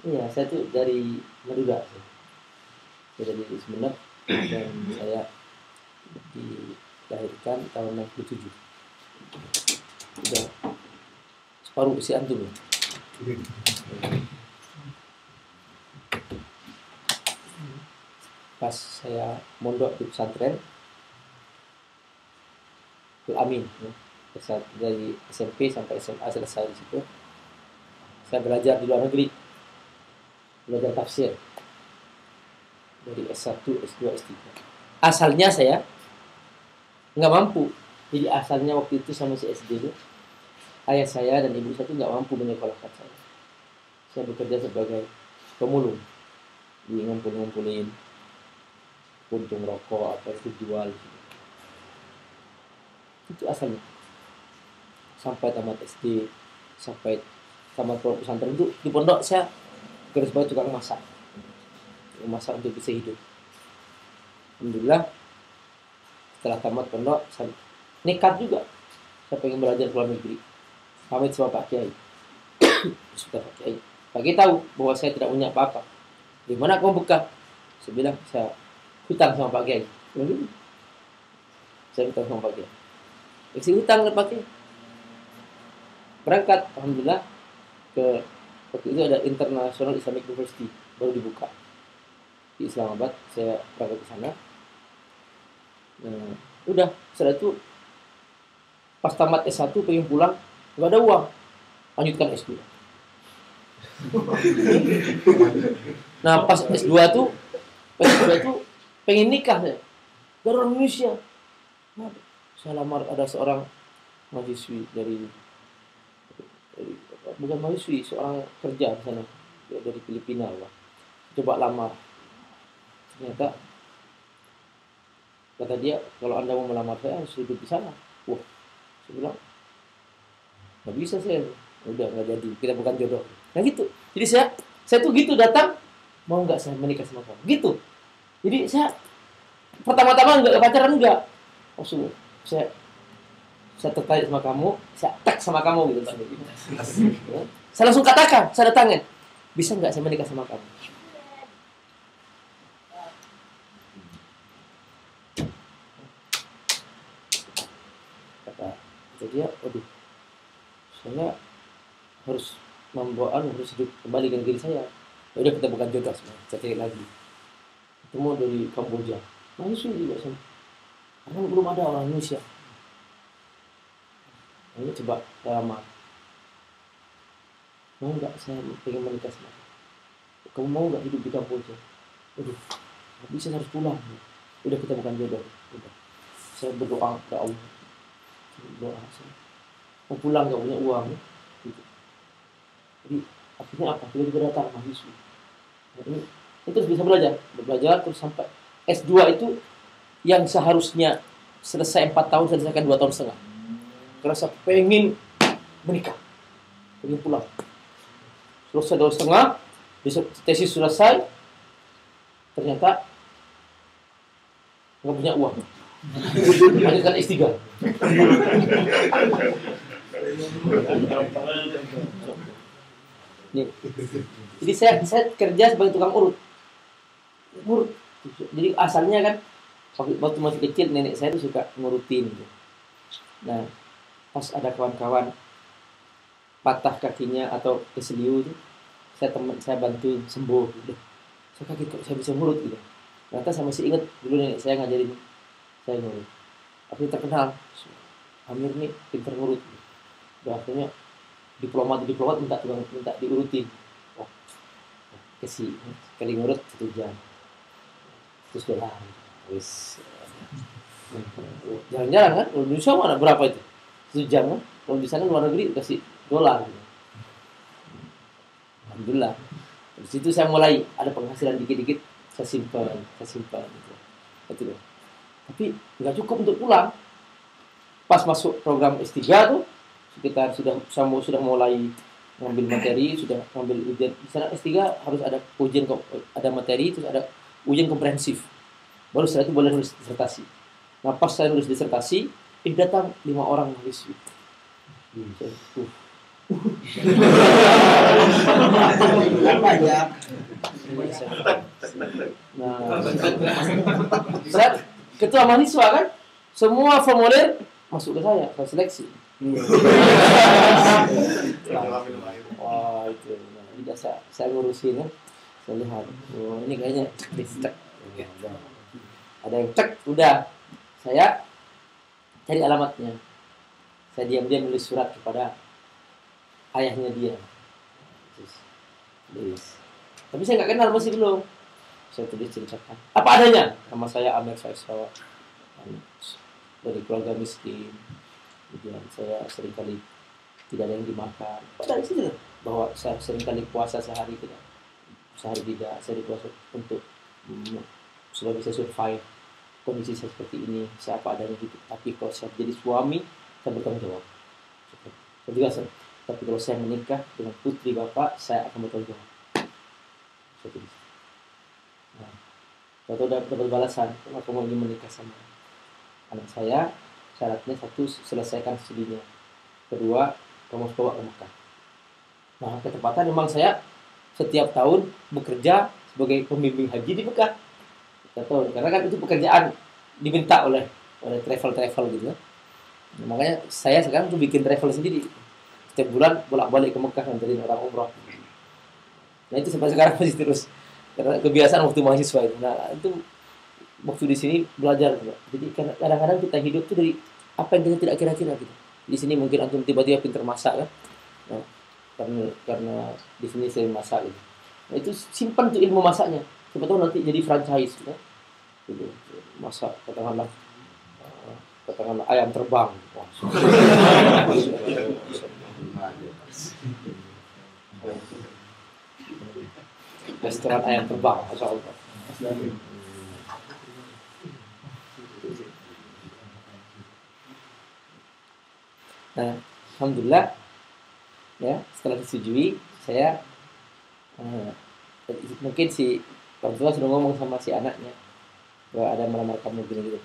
Iya, saya tuh dari Madura. Saya dari Sumeneb dan saya dilahirkan tahun 67. Udah separuh usia antum ya. Pas saya mondok di pesantren Amin ya. Dari SMP sampai SMA selesai di situ. Saya belajar di luar negeri, belajar tafsir dari S1, S2, S3. Asalnya saya nggak mampu. Jadi asalnya waktu itu sama si SD itu, ayah saya dan ibu saya itu nggak mampu menyekolahkan saya. Saya bekerja sebagai pemulung, di ngumpulin puntung rokok atau itu jual. Itu asalnya. Sampai tamat SD, sampai tamat pondok pesantren itu di pondok saya kerja sebagai tukang masak untuk bisa hidup. Alhamdulillah setelah tamat pondok saya nekat juga, saya pengen belajar ke luar negeri. Pamit sama Pak Kiai. Sudah Pak Kiai. Pak Kiai tahu bahwa saya tidak punya apa-apa. Di mana kamu bekal? Saya bilang saya hutang sama Pak Kiai. Saya hutang sama Pak Kiai. Isi hutang ke Pak Kiai. Berangkat, alhamdulillah ke waktu itu ada International Islamic University baru dibuka di Islamabad. Saya berangkat ke sana. Nah, udah setelah itu pas tamat S1 pengen pulang, nggak ada uang, lanjutkan S2. Nah pas S2 tuh pengen nikah saya, dari orang Indonesia. Nah, saya lamar ada seorang mahasiswi dari bukan mahasiswi, seorang kerja di sana dari Filipina lah. Coba lamar, ternyata kata dia kalau Anda mau melamar saya harus hidup di sana. Wah, saya bilang nggak bisa, saya udah nggak jadi, kita bukan jodoh. Nah gitu. Jadi saya tuh gitu datang, mau nggak saya menikah sama kamu? Gitu. Jadi saya pertama-tama nggak pacaran, nggak, langsung saya tertarik sama kamu, saya tag sama kamu gitu. Saya langsung katakan, saya datangin, bisa nggak saya menikah sama kamu? Kata dia, waduh, saya harus harus hidup kembali ke negeri saya. Ya udah, kita bukan jodoh, saya cari lagi. Ketemu dari Kamboja, mahasiswa juga sama, karena belum ada orang Indonesia. Ini coba lamar, mau nggak saya pengen menikah sama kamu, mau nggak hidup di Kamboja? Waduh, nggak bisa, harus pulang. Udah, kita bukan jodoh. Udah, saya berdoa ke Allah, doa saya mau pulang nggak punya uang gitu. Jadi akhirnya apa? Kita datang mahasiswa. Nah, ini terus bisa belajar terus sampai S2 itu yang seharusnya selesai 4 tahun, selesaikan 2 tahun setengah. Karena saya pengen menikah, pengen pulang. Selesai 2 tahun setengah, tesis selesai, ternyata nggak punya uang. Lanjutkan S3. Nih. Jadi saya kerja sebagai tukang urut. Jadi asalnya kan waktu masih kecil nenek saya tuh suka ngurutin gitu. Nah, pas ada kawan-kawan patah kakinya atau keseliu tuh, saya bantu sembuh gitu. Saya kaget kok saya bisa ngurut gitu. Ternyata saya masih ingat dulu nenek saya ngajarin saya ngurut. Akhirnya terkenal, Amir nih pintar ngurut. Akhirnya diplomat minta diurutin. Oh, kasih sekali ngurut 1 jam. Terus dolar. Wis. Jarang-jarang kan? Kalau di Indonesia mana berapa itu? 1 jam kan? Kalau di sana luar negeri kasih dolar. Alhamdulillah. Di situ saya mulai ada penghasilan dikit-dikit, saya simpan gitu. Itu loh. Tapi nggak cukup untuk pulang. Pas masuk program S3 tuh sekitar sudah mulai ngambil materi, sudah ngambil ujian. Di sana S3 harus ada ujian, ada materi, terus ada ujian komprehensif. Baru setelah itu boleh nulis disertasi. Nah, pas saya nulis disertasi, datang 5 orang nulis. Nah, saya ketua mahasiswa kan, semua formulir masuk ke saya seleksi. Wah, itu. Nah, tidak saya ngurusin kan. Saya lihat, oh ini kayaknya cek. Ada yang cek, udah. Saya cari alamatnya. Saya diam-diam nulis surat kepada ayahnya dia. Tapi saya nggak kenal, masih belum. Saya tulis ceritakan apa adanya. Nama saya Amir Faisal, dari keluarga miskin. Kemudian saya seringkali tidak ada yang dimakan. Padahal itu bahwa saya seringkali puasa sehari tidak. Saya puasa untuk supaya bisa survive kondisi saya seperti ini. Saya apa adanya gitu. Tapi kalau saya jadi suami, saya bertanggung jawab. Saya juga tapi kalau saya menikah dengan putri bapak, saya akan bertanggung jawab. Nah, kalau dapat balasan, aku mau ingin menikah sama anak saya, syaratnya 1, selesaikan studinya. 2, kamu bawa ke Mekah. Nah, ketepatan memang saya setiap tahun bekerja sebagai pembimbing haji di Mekah. Karena kan itu pekerjaan diminta oleh travel gitu. Nah, makanya saya sekarang tuh bikin travel sendiri. Setiap bulan bolak-balik ke Mekah nganterin orang umrah. Nah, itu sampai sekarang masih terus. Karena kebiasaan waktu mahasiswa itu. Nah, itu waktu di sini belajar juga. Jadi kadang-kadang kita hidup tuh dari apa yang kita tidak kira-kira gitu. Di sini mungkin antum tiba-tiba pintar masak kan. Nah, karena di sini saya masak gitu. Nah, itu simpan tuh ilmu masaknya. Siapa tahu nanti jadi franchise gitu. Gitu. Masak katakanlah ayam terbang. Wah. Restoran ayam terbang, Masya Allah. Nah, alhamdulillah ya, setelah disetujui saya mungkin si orang tua sudah ngomong sama si anaknya bahwa ada melamar kamu gini-gini.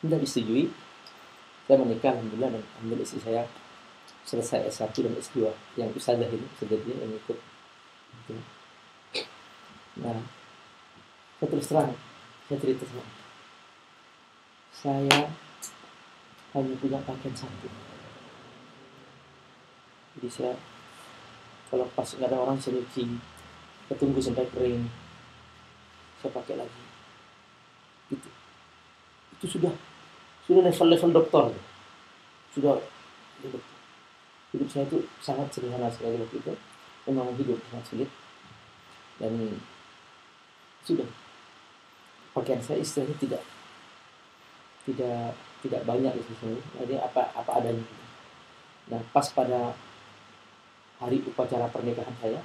Sudah disetujui, saya menikah alhamdulillah, dan alhamdulillah istri saya selesai S1 dan S2 yang ustadzah ini, ustadzahnya yang ikut. Nah, saya terus terang, saya cerita sama saya hanya punya pakaian 1. Jadi saya kalau pas nggak ada orang, saya nyuci, saya tunggu sampai kering, saya pakai lagi. Itu sudah level dokter. Sudah hidup saya itu sangat sederhana sekali waktu itu. Memang hidup sangat sulit, dan sudah pakaian saya istilahnya tidak banyak istilahnya. Jadi apa adanya. Nah, pas pada hari upacara pernikahan saya,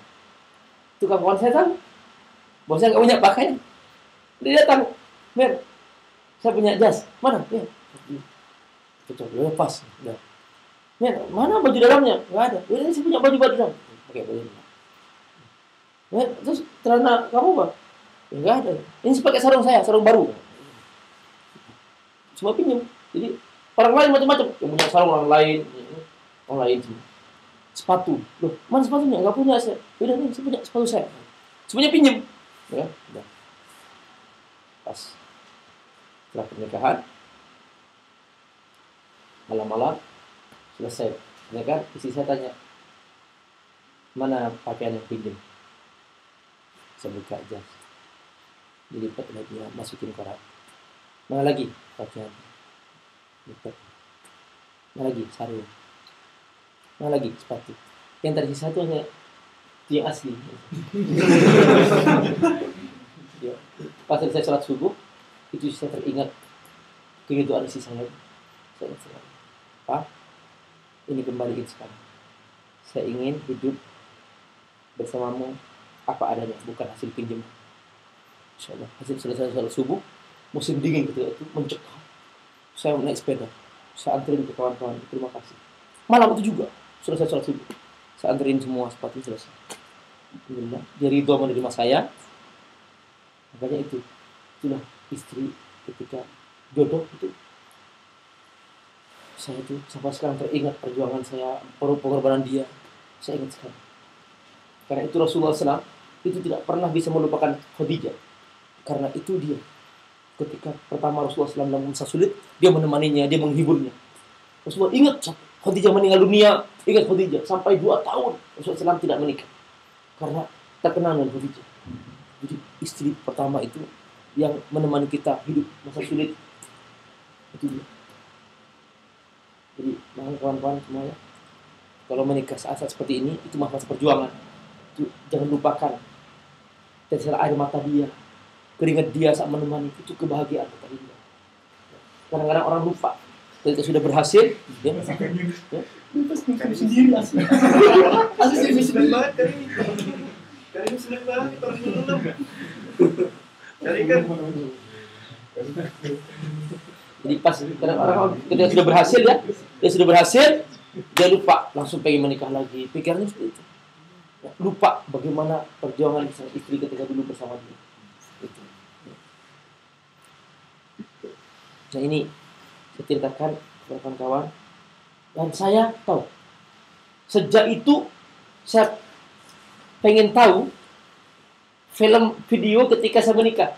itu kawan saya tahu bahwa saya nggak punya pakaian. Dia datang, Mer, saya punya jas, mana? Ya, coba pas, udah. Mer, mana baju dalamnya? Nggak ada. Ini saya punya baju dalam. Pakai baju dalam. Mer, terus celana kamu bang? Ya, nggak ada. Ini saya pakai sarung baru. Cuma pinjam. Jadi orang lain macam-macam, yang punya sarung orang lain semua. sepatu. Loh, mana sepatunya? Nggak punya saya. Udah nih, saya punya sepatu saya. Semuanya pinjem. Ya, udah. Pas setelah pernikahan, malam-malam selesai pernikahan, istri saya tanya, mana pakaian yang pinjem? Saya buka jas, dilipat oleh dia, masukin koran. Mana lagi pakaian? Lipat. Mana lagi sarung? Mana lagi sepatu? Yang tadi satu hanya yang asli. Ya. Pas saya sholat subuh, itu saya teringat kehidupan istri saya. Saya ingat sekali. Pak, ini kembaliin sekarang. Saya ingin hidup bersamamu apa adanya, bukan hasil pinjam. Insyaallah. Hasil selesai sholat subuh, musim dingin gitu itu mencekam. Saya naik sepeda, saya anterin ke kawan-kawan. Terima kasih. Malam itu juga selesai sholat subuh, saya anterin semua sepatu selesai. Alhamdulillah, dia ridho menerima saya. Makanya itulah istri ketika jodoh itu. Saya itu sampai sekarang teringat perjuangan saya, pengorbanan dia. Saya ingat sekali. Karena itu Rasulullah SAW itu tidak pernah bisa melupakan Khadijah. Karena itu dia. Ketika pertama Rasulullah SAW dalam masa sulit, dia menemaninya, dia menghiburnya. Rasulullah ingat Khadijah meninggal dunia, ingat Khadijah. Sampai 2 tahun Rasulullah SAW tidak menikah. Karena terkenal dengan Khadijah. Jadi istri pertama itu yang menemani kita hidup masa sulit. Itu dia. Jadi kawan-kawan semuanya, kalau menikah saat-saat seperti ini, itu masa perjuangan. Itu jangan lupakan tetesan air mata dia, keringat dia saat menemani, itu kebahagiaan kita indah. Kadang-kadang orang lupa ketika sudah berhasil, ya, lupa sendiri asli. Asli senang banget kali ini. Kali ini senang banget orang belum. Kali kan. Jadi pas kadang-kadang ketika sudah berhasil ya, dia sudah berhasil, dia lupa langsung pengen menikah lagi. Pikirannya seperti itu. Ya, lupa bagaimana perjuangan sang istri ketika dulu bersama dia. Itu. Nah ini saya ceritakan kepada kawan-kawan, dan saya tahu sejak itu saya pengen tahu film video ketika saya menikah.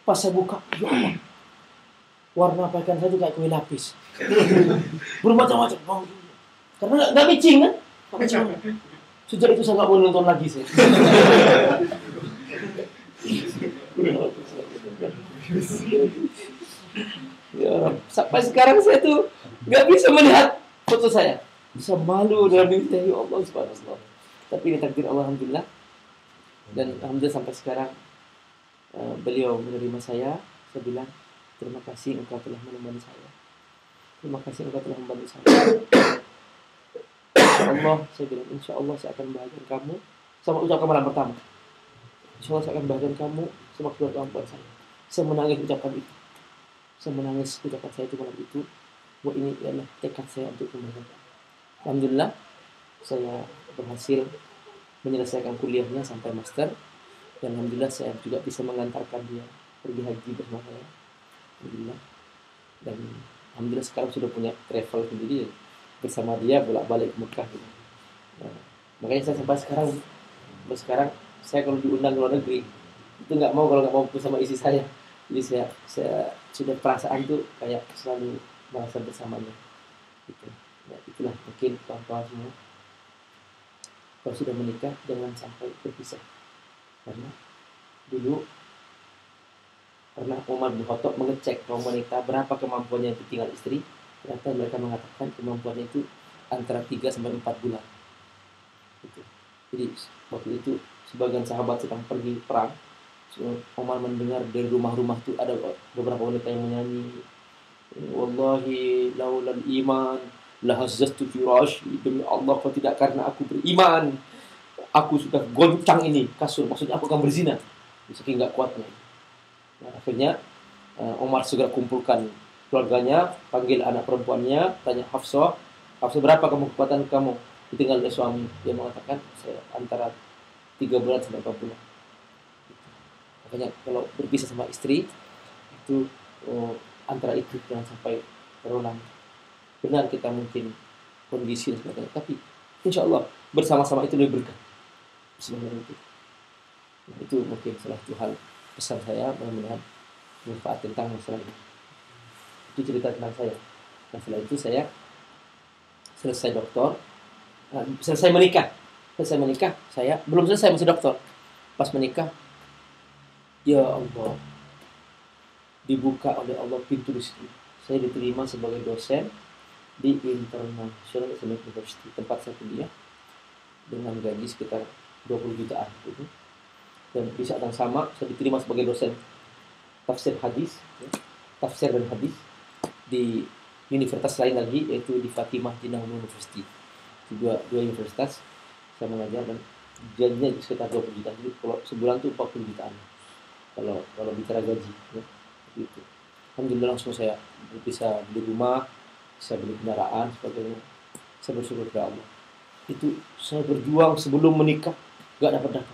Pas saya buka, ya Allah, warna pakaian saya itu kayak kue lapis, bermacam-macam. Karena nggak matching kan? Sejak itu saya nggak mau nonton lagi sih. Ya, sampai sekarang saya tuh nggak bisa melihat foto saya, bisa malu dalam diri saya. Ya Allah subhanahu wa ta'ala. Tapi ini takdir Allah, alhamdulillah. Dan alhamdulillah sampai sekarang beliau menerima saya. Saya bilang, terima kasih engkau telah menemani saya. Terima kasih engkau telah membantu saya. Allah, saya bilang, insya Allah saya akan bahagian kamu. Sama ucapkan malam pertama, insya Allah saya akan bahagian kamu sama keluarga perempuan saya. Saya menangis ucapan itu. Saya menangis ucapan saya itu malam itu. Bahwa ini adalah tekad saya untuk membahagiakan. Alhamdulillah, saya berhasil menyelesaikan kuliahnya sampai master. Dan alhamdulillah saya juga bisa mengantarkan dia pergi haji bersama saya. Alhamdulillah. Dan alhamdulillah sekarang sudah punya travel sendiri bersama dia bolak-balik ke Mekah gitu. Nah, makanya saya sampai sekarang saya kalau diundang ke luar negeri itu nggak mau kalau nggak mau bersama istri saya. Jadi saya sudah perasaan tuh kayak selalu merasa bersamanya. Gitu. Nah, itulah mungkin kawan-kawan semua, kalau sudah menikah jangan sampai berpisah. Karena dulu pernah Umar bin Khattab mengecek kaum wanita berapa kemampuannya untuk tinggal istri. Ternyata mereka mengatakan kemampuannya itu antara 3 sampai 4 bulan. Gitu. Jadi waktu itu sebagian sahabat sedang pergi perang, Umar mendengar dari rumah-rumah itu ada beberapa wanita yang menyanyi, wallahi laulal iman lahazzastu firash, demi Allah kalau tidak karena aku beriman aku sudah goncang ini kasur, maksudnya aku akan berzina, saking nggak kuatnya. Nah, akhirnya Umar segera kumpulkan keluarganya, panggil anak perempuannya, tanya Hafsah, berapa kekuatan kamu ditinggal oleh suami? Dia mengatakan saya antara 3 bulan sampai 4 bulan. Makanya kalau berpisah sama istri itu antara itu jangan sampai terulang. Benar kita mungkin kondisi dan sebagainya, tapi Insya Allah bersama-sama itu lebih berkah. Sebenarnya itu. Nah, itu mungkin salah satu hal pesan saya, mudah-mudahan manfaat tentang masalah ini. Itu cerita tentang saya. Nah, setelah itu saya selesai doktor, selesai menikah. Saya belum selesai masih doktor. Pas menikah, ya Allah, dibuka oleh Allah pintu rezeki. Saya diterima sebagai dosen di International Islamic University, tempat saya kuliah, dengan gaji sekitar 20 jutaan gitu. Dan di saat yang sama saya diterima sebagai dosen tafsir hadis, ya, tafsir dan hadis di universitas lain lagi, yaitu di Fatimah Jinah University. Di dua universitas saya mengajar, dan gajinya sekitar 20 juta. Jadi kalau sebulan tuh 40 jutaan. Kalau bicara gaji, ya, gitu. Alhamdulillah langsung saya bisa beli rumah, bisa beli kendaraan, sebagainya. Saya bersyukur kepada Allah. Itu saya berjuang sebelum menikah, gak dapat.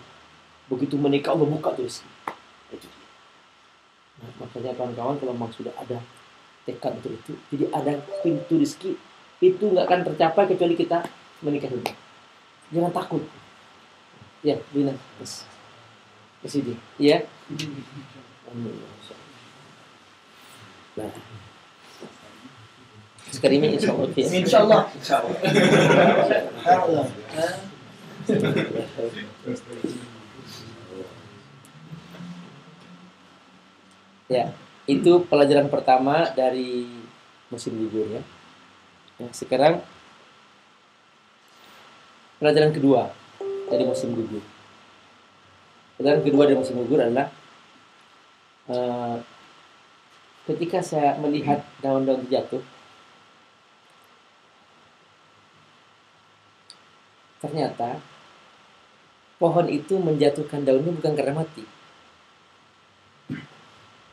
Begitu menikah Allah buka tuh rezeki. Itu. Nah, makanya kawan-kawan kalau memang sudah ada tekad untuk itu, jadi ada pintu rezeki itu nggak akan tercapai kecuali kita menikah dulu. Jangan takut. Ya, Bina. Masih dia. Iya. Nah, sekarang ini insya Allah. Insya Allah. Ya, itu pelajaran pertama dari musim gugur ya. Sekarang pelajaran kedua dari musim gugur. Pelajaran kedua dari musim gugur adalah ketika saya melihat daun-daun jatuh, ternyata pohon itu menjatuhkan daunnya bukan karena mati,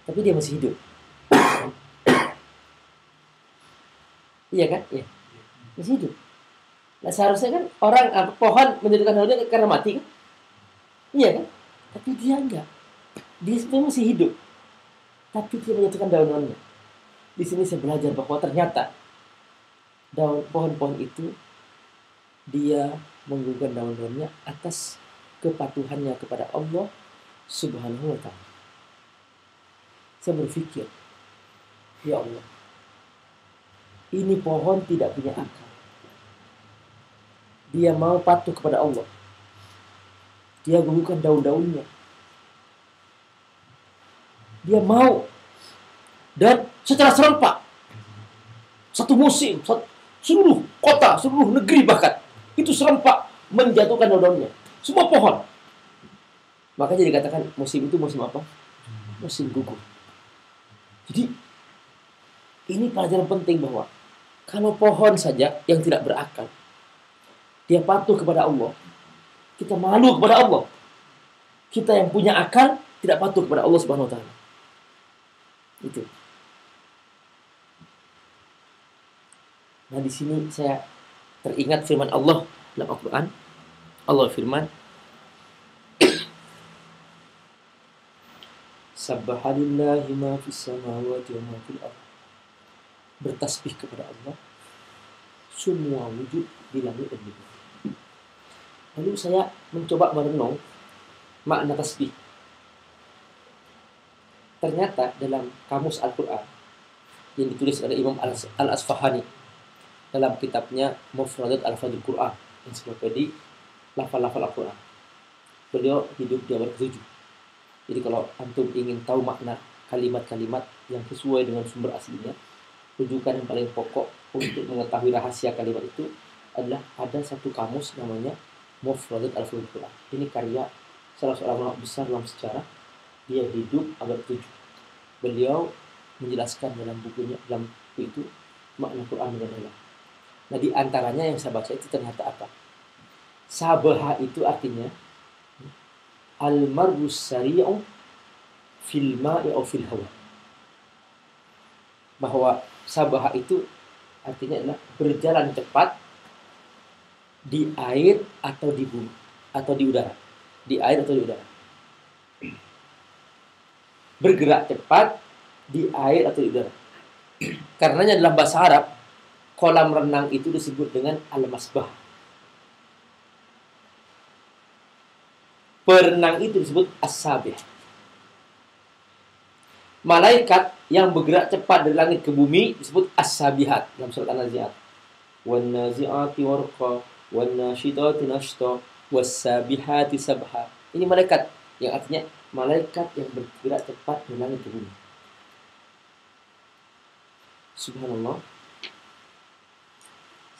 tapi dia masih hidup. Iya kan? Iya. Masih hidup. Nah, seharusnya kan pohon menjatuhkan daunnya karena mati kan? Iya kan? Tapi dia enggak. Dia sebenarnya masih hidup. Tapi dia menjatuhkan daun-daunnya. Di sini saya belajar bahwa ternyata pohon-pohon itu dia menggugurkan daun-daunnya atas kepatuhannya kepada Allah Subhanahu wa ta'ala. Saya berpikir, ya Allah, ini pohon tidak punya akal. Dia mau patuh kepada Allah. Dia gugurkan daun-daunnya. Dia mau. Dan secara serempak, satu musim, seluruh kota, seluruh negeri bahkan, itu serempak menjatuhkan daun-daunnya. Semua pohon. Makanya dikatakan musim itu musim apa? Musim gugur. Jadi ini pelajaran penting bahwa kalau pohon saja yang tidak berakal, dia patuh kepada Allah, kita malu kepada Allah. Kita yang punya akal tidak patuh kepada Allah Subhanahu wa ta'ala. Itu. Nah, di sini saya teringat firman Allah dalam Al-Qur'an. Allah firman, Subhanallahi ma fis samawati wa ma fil ardh. Bertasbih kepada Allah semua wujud di langit dan di bumi. Lalu saya mencoba merenung makna tasbih. Ternyata dalam kamus Al-Qur'an yang ditulis oleh Imam Al-Asfahani dalam kitabnya Mufradat Al-Fadhil Qur'an, ensiklopedia lafal-lafal Al-Qur'an. Beliau hidup di abad ke-7. Jadi kalau antum ingin tahu makna kalimat-kalimat yang sesuai dengan sumber aslinya, rujukan yang paling pokok untuk mengetahui rahasia kalimat itu adalah ada satu kamus namanya Mufradat Al-Fadhil Qur'an. Ini karya salah seorang ulama besar dalam sejarah. Dia hidup abad ke-7. Beliau menjelaskan dalam bukunya, dalam buku itu, makna Quran dengan dalam. Nah, di antaranya yang saya baca itu ternyata apa? Sabaha itu artinya al-marrus sari'u fil ma'i aw fil hawa. Bahwa sabaha itu artinya adalah berjalan cepat di air atau di bumi atau di udara. Di air atau di udara. Bergerak cepat di air atau di udara. Karenanya dalam bahasa Arab, kolam renang itu disebut dengan al-masbah. Perenang itu disebut as-sabih. Malaikat yang bergerak cepat dari langit ke bumi disebut as-sabihat dalam surat An-Nazi'at. Wan nazi'ati warqa, wan nasyitati nashta, was-sabihati sabha. Ini malaikat yang artinya malaikat yang bergerak cepat dari langit ke bumi. Subhanallah.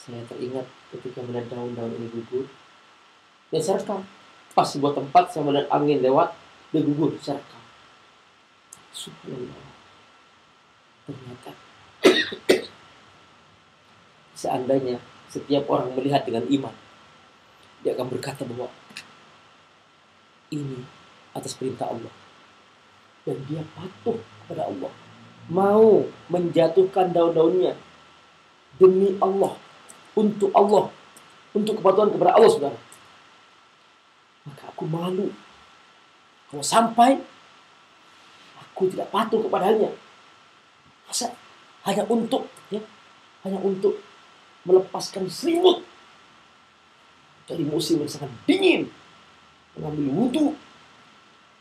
Saya teringat ketika melihat daun-daun ini gugur. Dan saya rekam. Pas sebuah tempat saya melihat angin lewat, dia gugur, saya rekam. Subhanallah. Ternyata seandainya setiap orang melihat dengan iman, dia akan berkata bahwa ini atas perintah Allah. Dan dia patuh kepada Allah. Mau menjatuhkan daun-daunnya demi Allah. Untuk Allah. Untuk kepatuhan kepada Allah, saudara. Maka aku malu kalau sampai aku tidak patuh kepadanya. Masa hanya untuk melepaskan selimut dari musim yang sangat dingin, mengambil wudhu,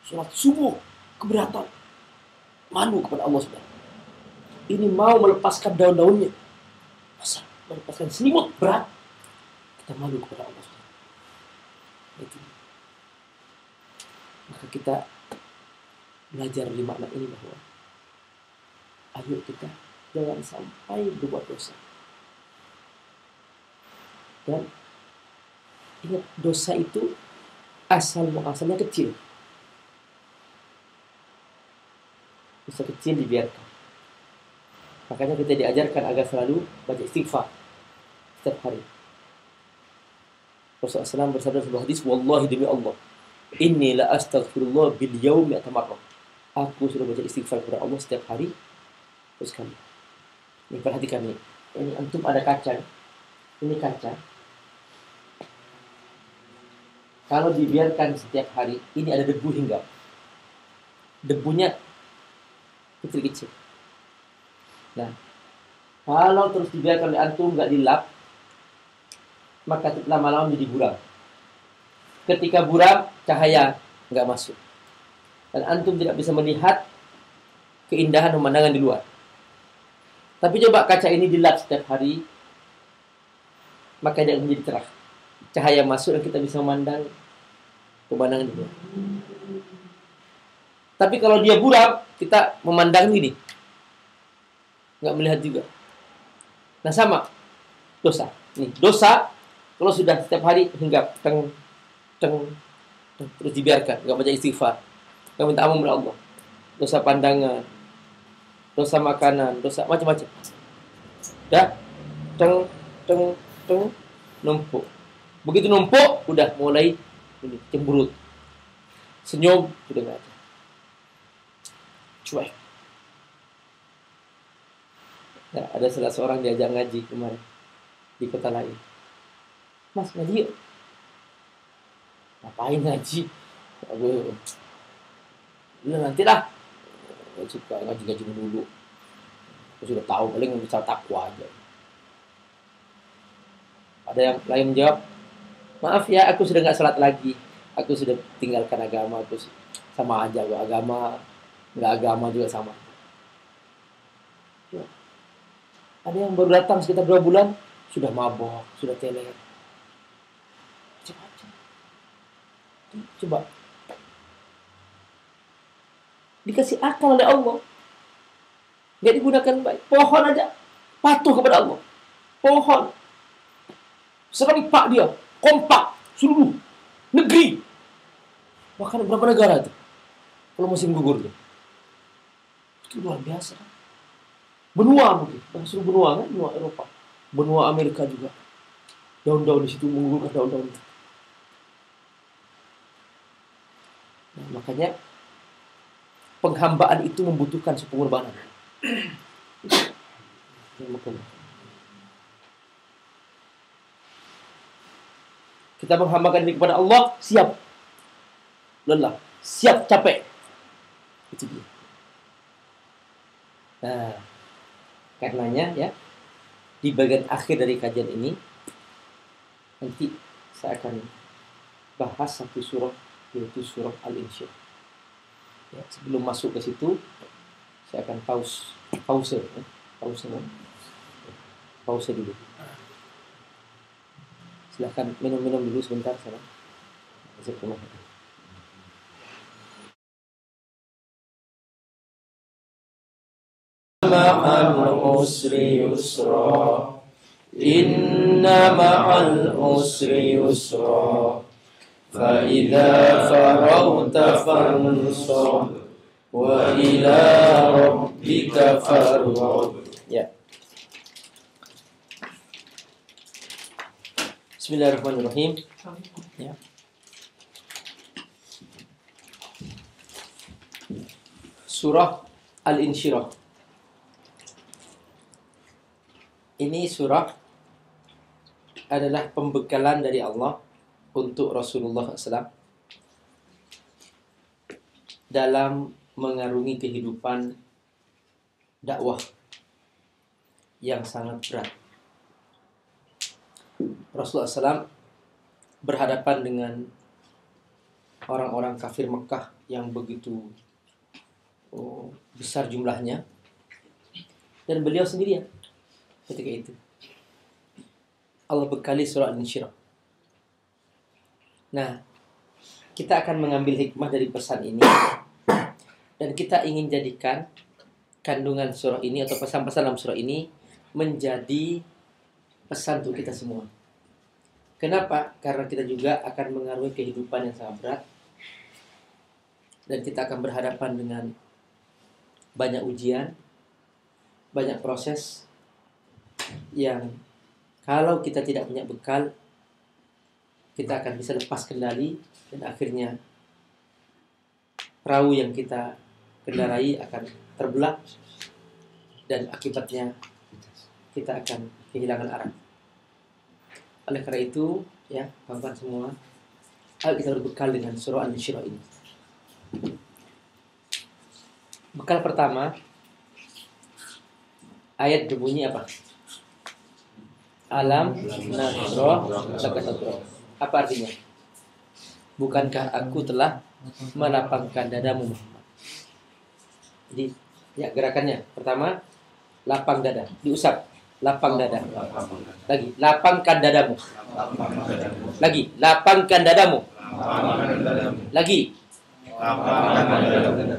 sholat subuh, keberatan, malu kepada Allah, saudara. Ini mau melepaskan daun-daunnya, masa melepaskan selimut berat, kita malu kepada Allah, saudara. Itu. Maka kita belajar di makna ini bahwa ayo kita jangan sampai berbuat dosa. Dan ingat, dosa itu asalnya kecil. Dosa kecil dibiarkan. Makanya kita diajarkan agar selalu baca istighfar setiap hari. Rasulullah SAW bersabda sebuah hadis, wallahi demi Allah, inni la astaghfirullah bil yaumi atamarrah. Aku sudah baca istighfar kepada Allah setiap hari. Terus kami, ini perhatikan nih, ini antum ada kaca, ini kaca. Kalau dibiarkan setiap hari, ini ada debu hinggap. Debunya kecil-kecil. Nah, kalau terus dibiarkan oleh antum nggak dilap, maka lama-lama jadi buram. Ketika buram, cahaya nggak masuk. Dan antum tidak bisa melihat keindahan pemandangan di luar. Tapi coba kaca ini dilap setiap hari, maka dia menjadi cerah. Cahaya masuk dan kita bisa memandang pemandangan di luar. Tapi kalau dia buram, kita memandang ini, nggak melihat juga. Nah sama, dosa. Nih, dosa kalau sudah setiap hari hinggap, terus dibiarkan, nggak baca istighfar, nggak minta ampun kepada Allah, dosa pandangan, dosa makanan, dosa macam-macam. Ya, numpuk. Begitu numpuk, udah mulai ini cemberut. Senyum sudah nggak ada. Cuek. Nah, ada salah seorang diajak ngaji kemarin di kota lain. Mas, ngaji yuk. Ngapain ngaji? Aku, ya nantilah. Gak suka ngaji-ngaji dulu. Aku sudah tahu, paling bisa takwa aja. Ada yang lain menjawab, maaf ya, aku sudah gak salat lagi. Aku sudah tinggalkan agama. Aku sama aja, agama nggak agama juga sama. Ya. Ada yang baru datang sekitar 2 bulan, sudah mabok, sudah teler. Coba. Dikasih akal oleh Allah, nggak digunakan baik. Pohon aja patuh kepada Allah. Pohon serempak dia, kompak seluruh negeri, bahkan beberapa negara itu kalau musim gugur itu luar biasa. Benua mungkin, seluruh benua kan, benua Eropa, benua Amerika juga, daun-daun di situ menggugurkan daun-daun itu. Nah, makanya penghambaan itu membutuhkan pengorbanan. Kita menghambakan diri kepada Allah, siap lelah, siap capek. Itu dia. Nah, karenanya ya, di bagian akhir dari kajian ini nanti saya akan bahas satu surah yaitu surah Al-Insyirah. Ya, sebelum masuk ke situ, saya akan pause dulu. Silahkan minum-minum dulu sebentar, salam. Ma'al usri yusra, inna ma'al usri yusra, fa idza faragta fansab wa ila rabbika farghab. Ya. Bismillahirrahmanirrahim. Ya. Surah Al-Insyirah. Ini surah adalah pembekalan dari Allah untuk Rasulullah SAW dalam mengarungi kehidupan dakwah yang sangat berat. Rasulullah SAW berhadapan dengan orang-orang kafir Mekah yang begitu besar jumlahnya, dan beliau sendirian ketika itu. Allah bekali surah Al-Insyirah. Nah, kita akan mengambil hikmah dari pesan ini, dan kita ingin jadikan kandungan surah ini atau pesan-pesan dalam surah ini menjadi pesan untuk kita semua. Kenapa? Karena kita juga akan mengarungi kehidupan yang sangat berat, dan kita akan berhadapan dengan banyak ujian, banyak proses yang kalau kita tidak punya bekal, kita akan bisa lepas kendali, dan akhirnya perahu yang kita kendarai akan terbelah, dan akibatnya kita akan kehilangan arah. Oleh karena itu, ya, kawan-kawan semua, ayo kita berbekal dengan surah Al-Insyirah ini. Bekal pertama, ayat berbunyi apa? Alam nashrah laka sadrak. Apa artinya? Bukankah aku telah melapangkan dadamu, Muhammad? Jadi, ya, gerakannya pertama, lapang dada, diusap, lapang dada. Lagi, lapangkan dadamu. Lagi, lapangkan dadamu. Lagi.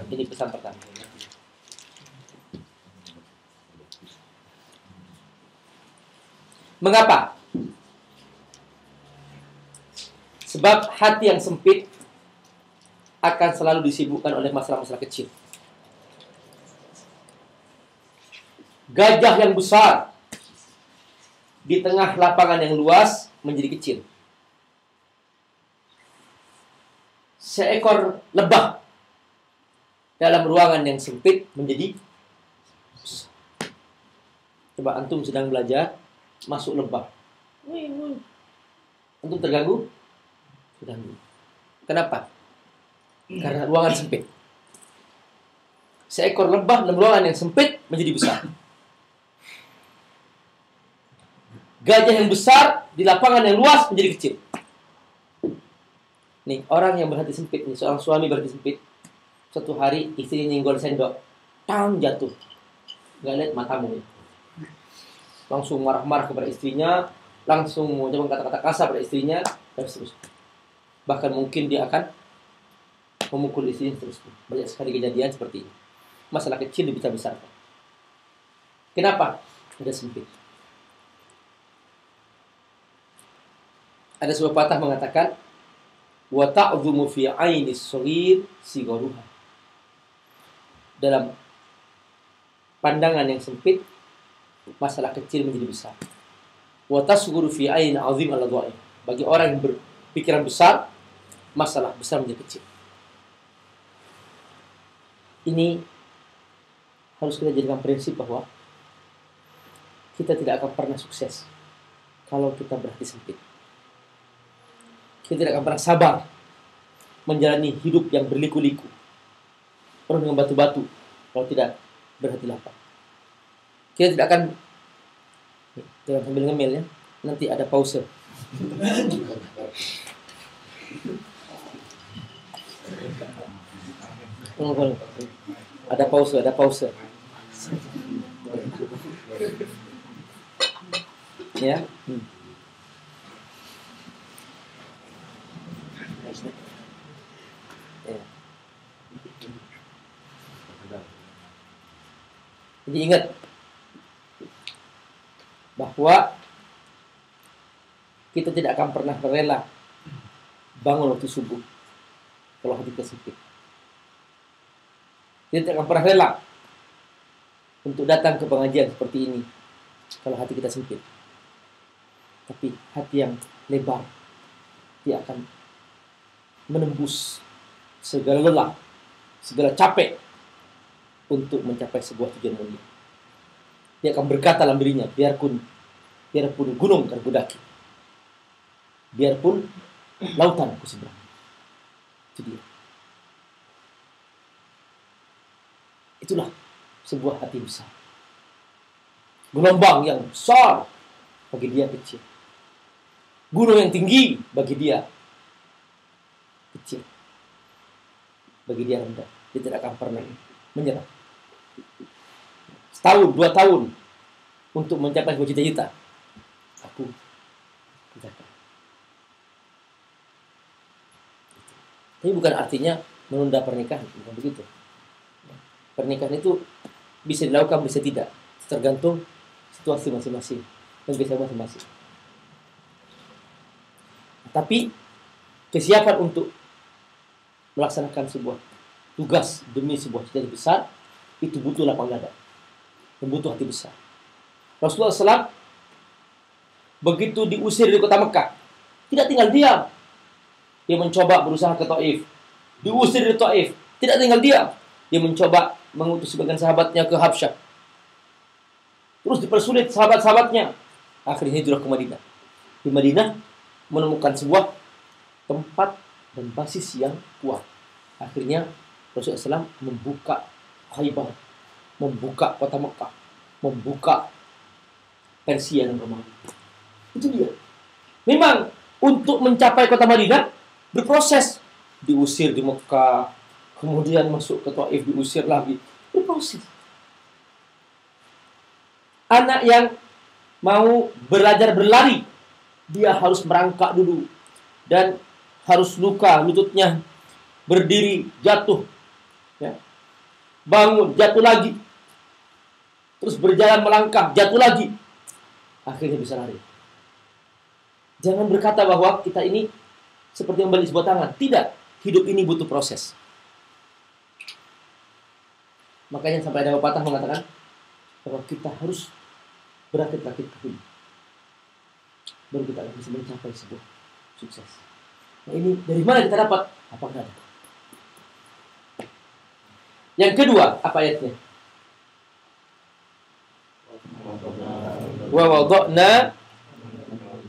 Ini pesan pertama. Mengapa? Sebab hati yang sempit akan selalu disibukkan oleh masalah-masalah kecil. Gajah yang besar di tengah lapangan yang luas menjadi kecil. Seekor lebah dalam ruangan yang sempit menjadi besar. Coba antum sedang belajar, masuk lebah. Antum terganggu? Terganggu. Kenapa? Karena ruangan sempit. Seekor lebah dalam ruangan yang sempit menjadi besar. Gajah yang besar di lapangan yang luas menjadi kecil. Nih, orang yang berhati sempit, nih, seorang suami berhati sempit. Suatu hari istrinya nyenggol sendok, tang, jatuh. Gak lihat matamu. Langsung marah-marah kepada istrinya, langsung mengucapkan kata-kata kasar pada istrinya, dan seterusnya. Bahkan mungkin dia akan memukul istrinya seterusnya. Banyak sekali kejadian seperti ini. Masalah kecil bisa besar. Kenapa? Ada sempit. Ada sebuah patah mengatakan, wa ta'dhumu fi 'ainis shaghir sigharuha. Dalam pandangan yang sempit, masalah kecil menjadi besar. Wa tasghuru fi 'ain 'azim al-dha'i. Bagi orang yang berpikiran besar, masalah besar menjadi kecil. Ini harus kita jadikan prinsip bahwa kita tidak akan pernah sukses kalau kita berhati sempit. Kita tidak akan pernah sabar menjalani hidup yang berliku-liku, penuh dengan batu-batu, kalau tidak berhati lapang. Kita tidak akan, jangan sambil ngemil ya, nanti ada pause. Ada pause, ada pause. Ya. Ya. Jadi ingat bahwa kita tidak akan pernah rela bangun waktu subuh kalau hati kita sempit. Kita tidak akan pernah rela untuk datang ke pengajian seperti ini kalau hati kita sempit. Tapi hati yang lebar, dia akan menembus segala lelah, segala capek untuk mencapai sebuah tujuan mulia. Dia akan berkata dalam dirinya, biarpun gunung akan kudaki, biarpun lautan aku seberang. Itu dia. Itulah sebuah hati besar. Gelombang yang besar bagi dia kecil. Gunung yang tinggi bagi dia kecil. Bagi dia rendah. Dia tidak akan pernah menyerah. Setahun, 2 tahun untuk mencapai sebuah cita-cita. Aku mencapai. Tapi bukan artinya menunda pernikahan, bukan begitu. Pernikahan itu bisa dilakukan, bisa tidak, tergantung situasi masing-masing dan bisa masing-masing. Tapi kesiapan untuk melaksanakan sebuah tugas demi sebuah cita-cita besar itu butuh lapang dada, butuh hati besar. Rasulullah SAW begitu diusir dari kota Mekah, tidak tinggal diam. Dia mencoba berusaha ke Taif, diusir dari Taif, tidak tinggal diam. Dia mencoba mengutus sebagian sahabatnya ke Habsyah, terus dipersulit sahabat-sahabatnya. Akhirnya hijrah ke Madinah. Di Madinah menemukan sebuah tempat dan basis yang kuat. Akhirnya Rasulullah SAW membuka Khaybar, membuka kota Mekah, membuka Persia dan Romawi. Itu dia. Memang untuk mencapai kota Madinah berproses. Diusir di Mekah, kemudian masuk ke Taif, diusir lagi. Berproses. Anak yang mau belajar berlari, dia harus merangkak dulu. Dan harus luka lututnya, berdiri, jatuh. Ya. Bangun, jatuh lagi. Terus berjalan melangkah, jatuh lagi. Akhirnya bisa lari. Jangan berkata bahwa kita ini seperti membalik sebuah tangan. Tidak. Hidup ini butuh proses. Makanya sampai ada pepatah mengatakan bahwa kita harus berakit-rakit dulu, baru kita akan bisa mencapai sebuah sukses. Nah ini dari mana kita dapat? Apakah ada? Yang kedua, apa ayatnya? Wa wada'na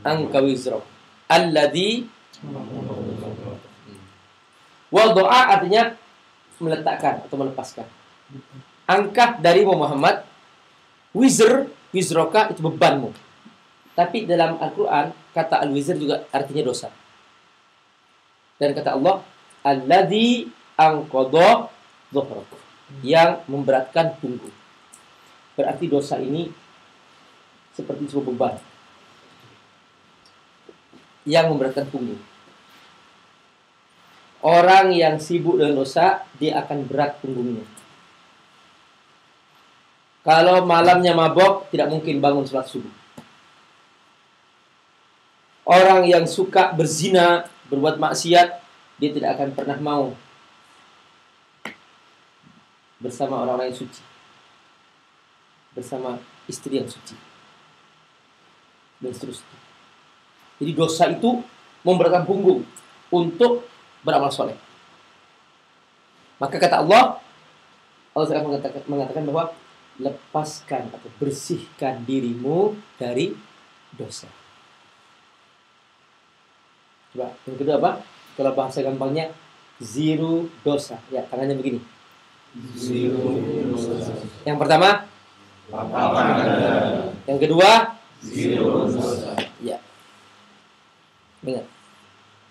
anka wizrak alladhi wada'a artinya meletakkan atau melepaskan. Angkat dari Muhammad, wizroka itu bebanmu. Tapi dalam Al-Quran kata al-wizr juga artinya dosa. Dan kata Allah, alladzi anqadha dhahrak, yang memberatkan punggung. Berarti dosa ini seperti sebuah beban yang memberatkan punggung. Orang yang sibuk dengan dosa, dia akan berat punggungnya. Kalau malamnya mabok, tidak mungkin bangun sholat subuh. Orang yang suka berzina, berbuat maksiat, dia tidak akan pernah mau bersama orang-orang yang suci, bersama istri yang suci, dan seterusnya. Jadi dosa itu memberatkan punggung untuk beramal soleh. Maka kata Allah akan mengatakan bahwa lepaskan atau bersihkan dirimu dari dosa. Coba yang kedua apa? Kalau bahasa gampangnya zero dosa. Ya, tangannya begini. Zero dosa. Yang pertama yang kedua zero dosa. Ya. Ingat.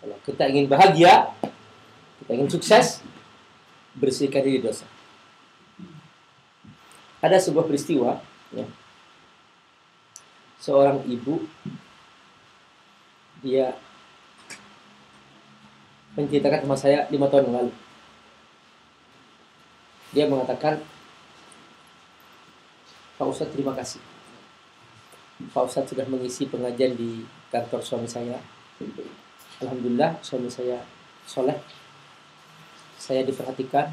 Kalau kita ingin bahagia, kita ingin sukses, bersihkan diri dosa. Ada sebuah peristiwa, ya. Seorang ibu, dia menceritakan sama saya 5 tahun yang lalu. Dia mengatakan, Pak Ustadz, terima kasih. Pak Ustadz sudah mengisi pengajian di kantor suami saya. Alhamdulillah, suami saya soleh. Saya diperhatikan.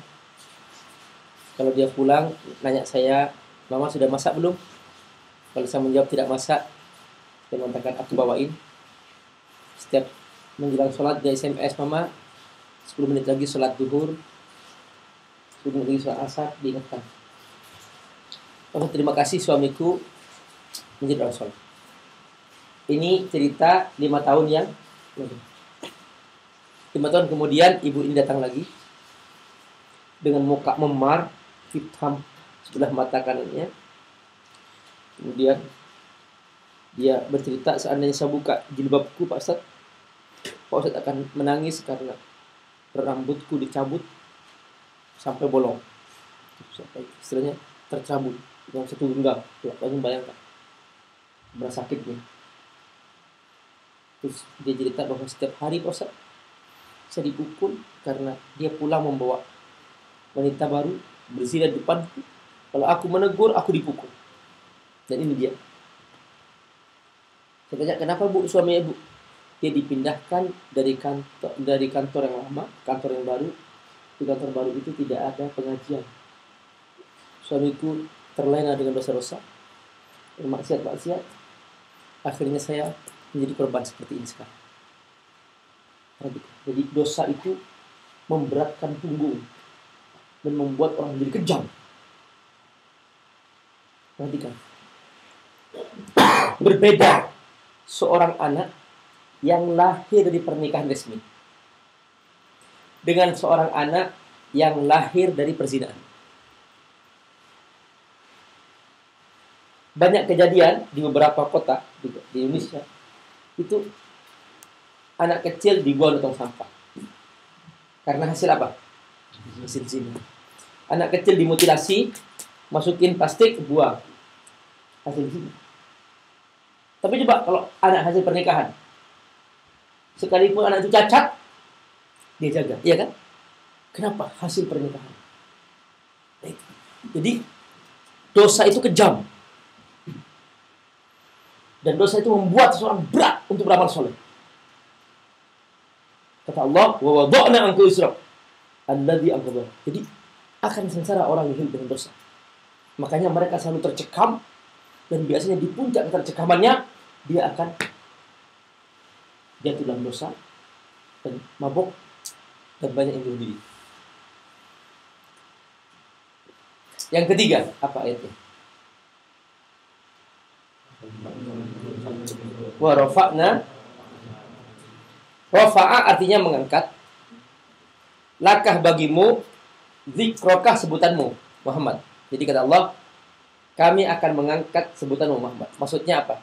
Kalau dia pulang, nanya saya, Mama sudah masak belum? Kalau saya menjawab tidak masak, dia mengatakan, aku bawain. Setiap menjelang sholat, dia SMS, Mama, 10 menit lagi sholat duhur, 10 menit lagi sholat asar, diingatkan. Oh, terima kasih suamiku menjadi orang soleh. Ini cerita 5 tahun yang lalu. 5 tahun kemudian ibu ini datang lagi dengan muka memar, hitam sebelah mata kanannya. Kemudian dia bercerita, seandainya saya buka jilbabku, Pak Ustadz akan menangis karena rambutku dicabut sampai bolong, sampai istilahnya tercabut yang satu genggam. Ya, bayangkan berasa sakitnya. Terus dia cerita bahwa setiap hari Pak Ustadz saya dipukul karena dia pulang membawa wanita baru berzina di depanku. Kalau aku menegur, aku dipukul. Dan ini dia. Saya tanya, kenapa Bu, suami ibu? Dia dipindahkan dari kantor yang lama, kantor yang baru. Di kantor baru itu tidak ada pengajian. Suamiku terlena dengan dosa-dosa, maksiat. Akhirnya saya menjadi korban seperti ini sekarang. Jadi dosa itu memberatkan punggung dan membuat orang menjadi kejam. Perhatikan. Berbeda seorang anak yang lahir dari pernikahan resmi dengan seorang anak yang lahir dari perzinahan. Banyak kejadian di beberapa kota di Indonesia itu anak kecil dibuang di tong sampah. Karena hasil apa? Hasil zina. Anak kecil dimutilasi, masukin plastik, buang. Hasil zina. Tapi coba kalau anak hasil pernikahan, sekalipun anak itu cacat, dia jaga, iya kan? Kenapa? Hasil pernikahan. Jadi dosa itu kejam. Dan dosa itu membuat seseorang berat untuk beramal soleh. Kata Allah, wa wada'na anka isra alladzi anqadha. Jadi akan sengsara orang yang hidup dengan dosa. Makanya mereka selalu tercekam, dan biasanya di puncak tercekamannya dia akan jatuh dalam dosa dan mabuk dan banyak yang bunuh diri. Yang ketiga, apa ayatnya? Wa rafa'na. Rafa'a artinya mengangkat. Lakah bagimu, zikrokah sebutanmu, Muhammad. Jadi kata Allah, kami akan mengangkat sebutanmu, Muhammad. Maksudnya apa?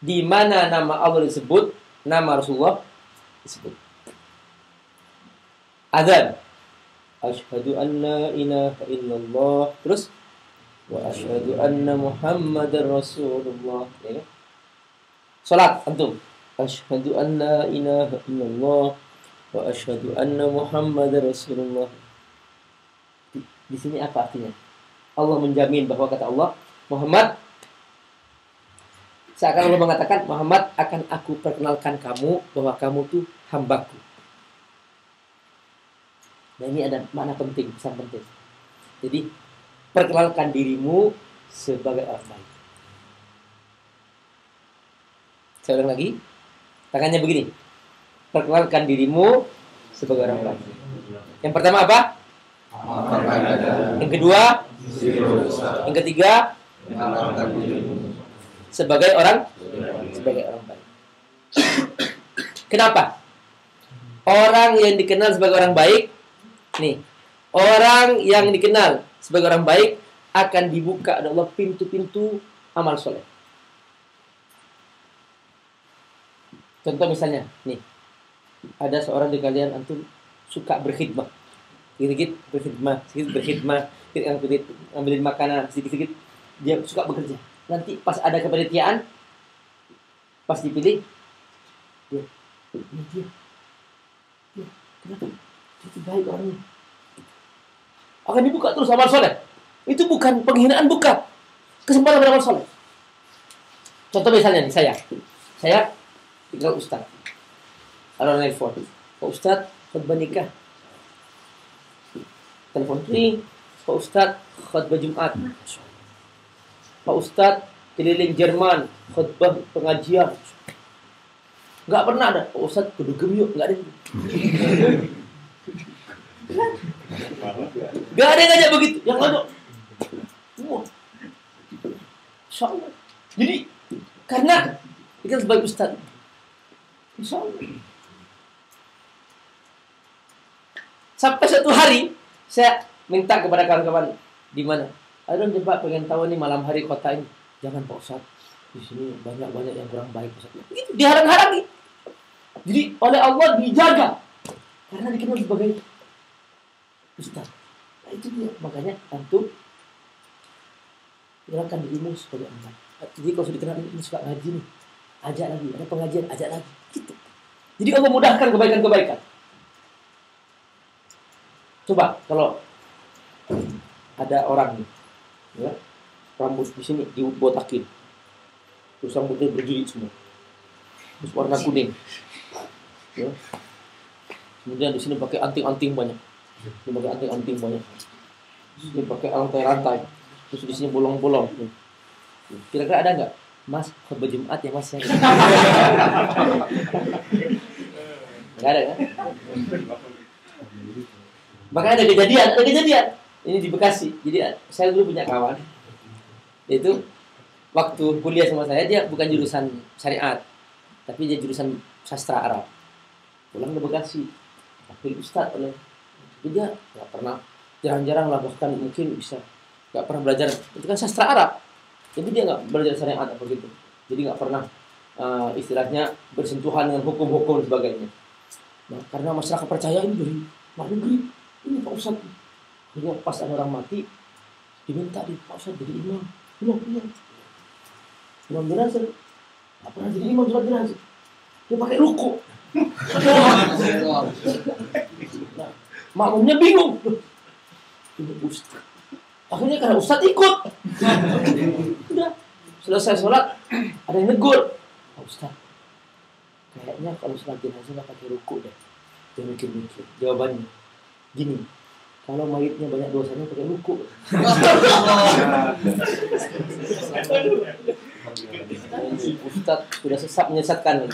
Di mana nama Allah disebut, nama Rasulullah disebut. Adzan. Asyhadu an la ilaha illallah. Terus wa asyhadu anna Muhammadar Rasulullah. Ya kan? Salat antum. Asyhadu an la ilaha illallah wa asyhadu anna Muhammadar Rasulullah. Di sini apa artinya? Allah menjamin bahwa kata Allah, Muhammad, seakan Allah mengatakan, Muhammad, akan aku perkenalkan kamu bahwa kamu tuh hambaku. Nah, ini ada makna penting, pesan penting. Jadi perkenalkan dirimu sebagai orang baik. Saya ulang lagi. Tangannya begini. Perkenalkan dirimu sebagai orang baik. Yang pertama apa? Yang kedua? Yang ketiga? Sebagai orang baik. Kenapa? Orang yang dikenal sebagai orang baik, nih, orang yang dikenal sebagai orang baik akan dibuka oleh Allah pintu-pintu amal soleh. Contoh misalnya, nih, ada seorang di kalian antum suka berkhidmat, sedikit berkhidmah, sedikit ngambilin makanan, sedikit dia suka bekerja. Nanti pas ada kepanitiaan, pas dipilih, dia kenapa? Dia itu baik orangnya. Akan dibuka terus amal soleh. Itu bukan penghinaan, bukan kesempatan beramal soleh. Contoh misalnya nih, saya tinggal ustaz. Ada nelfon, Pak Ustaz, khutbah nikah. Telepon ring, Pak Ustaz, khutbah Jumat. Pak Ustaz, keliling Jerman, khutbah pengajian. Nggak pernah ada, Pak Ustaz, kedugem yuk, nggak ada. Nggak ada yang ngajak begitu, yang ada. Wah, Insya Allah. Jadi, karena kita sebagai Ustaz, Insya Allah. Sampai suatu hari saya minta kepada kawan-kawan di mana, ayo coba pengen tahu nih malam hari kota ini. Jangan Pak Ustaz, di sini banyak yang kurang baik Ustaz. Begitu dihalang-halangi. Jadi oleh Allah dijaga karena dikenal sebagai Ustaz. Nah itu dia, makanya antum kenalkan dirimu sebagai amal. Jadi kalau sudah dikenal ini suka ngaji nih, ajak lagi, ada pengajian, ajak lagi. Gitu. Jadi Allah mudahkan kebaikan-kebaikan. Coba kalau ada orang nih, ya, rambut di sini dibotakin, terus rambutnya berdiri semua, terus warna kuning, ya. Kemudian di sini pakai anting-anting banyak, ini pakai rantai-rantai, terus di sini bolong-bolong. Kira-kira ada nggak, Mas, khutbah Jumat ya Mas? Nggak ada kan? Makanya ada kejadian. Ini di Bekasi. Jadi saya dulu punya kawan. Itu waktu kuliah sama saya, dia bukan jurusan syariat, tapi dia jurusan sastra Arab. Pulang ke Bekasi, tapi ustaz oleh. Dia nggak pernah, jarang-jarang lah, bahkan mungkin bisa nggak pernah belajar. Itu kan sastra Arab. Jadi dia nggak belajar syariat apa gitu. Jadi nggak pernah istilahnya bersentuhan dengan hukum-hukum dan sebagainya. Nah, karena masyarakat percaya ini dari luar negeri. Ini Pak Ustaz. Jadi pas ada orang mati, diminta di Pak Ustaz jadi imam. Imam jenazah. Nggak pernah jadi imam sholat jenazah. Dia pakai ruku. Nah, makmumnya bingung. Ini Ustaz. Akhirnya karena Ustaz ikut. Udah. Selesai sholat, ada yang negur. Pak Ustaz, kayaknya kalau sholat jenazah nggak pakai ruku deh. Dia mikir-mikir. Jawabannya gini, kalau mayitnya banyak dosanya pakai ruku. Ustaz sudah sesat menyesatkan.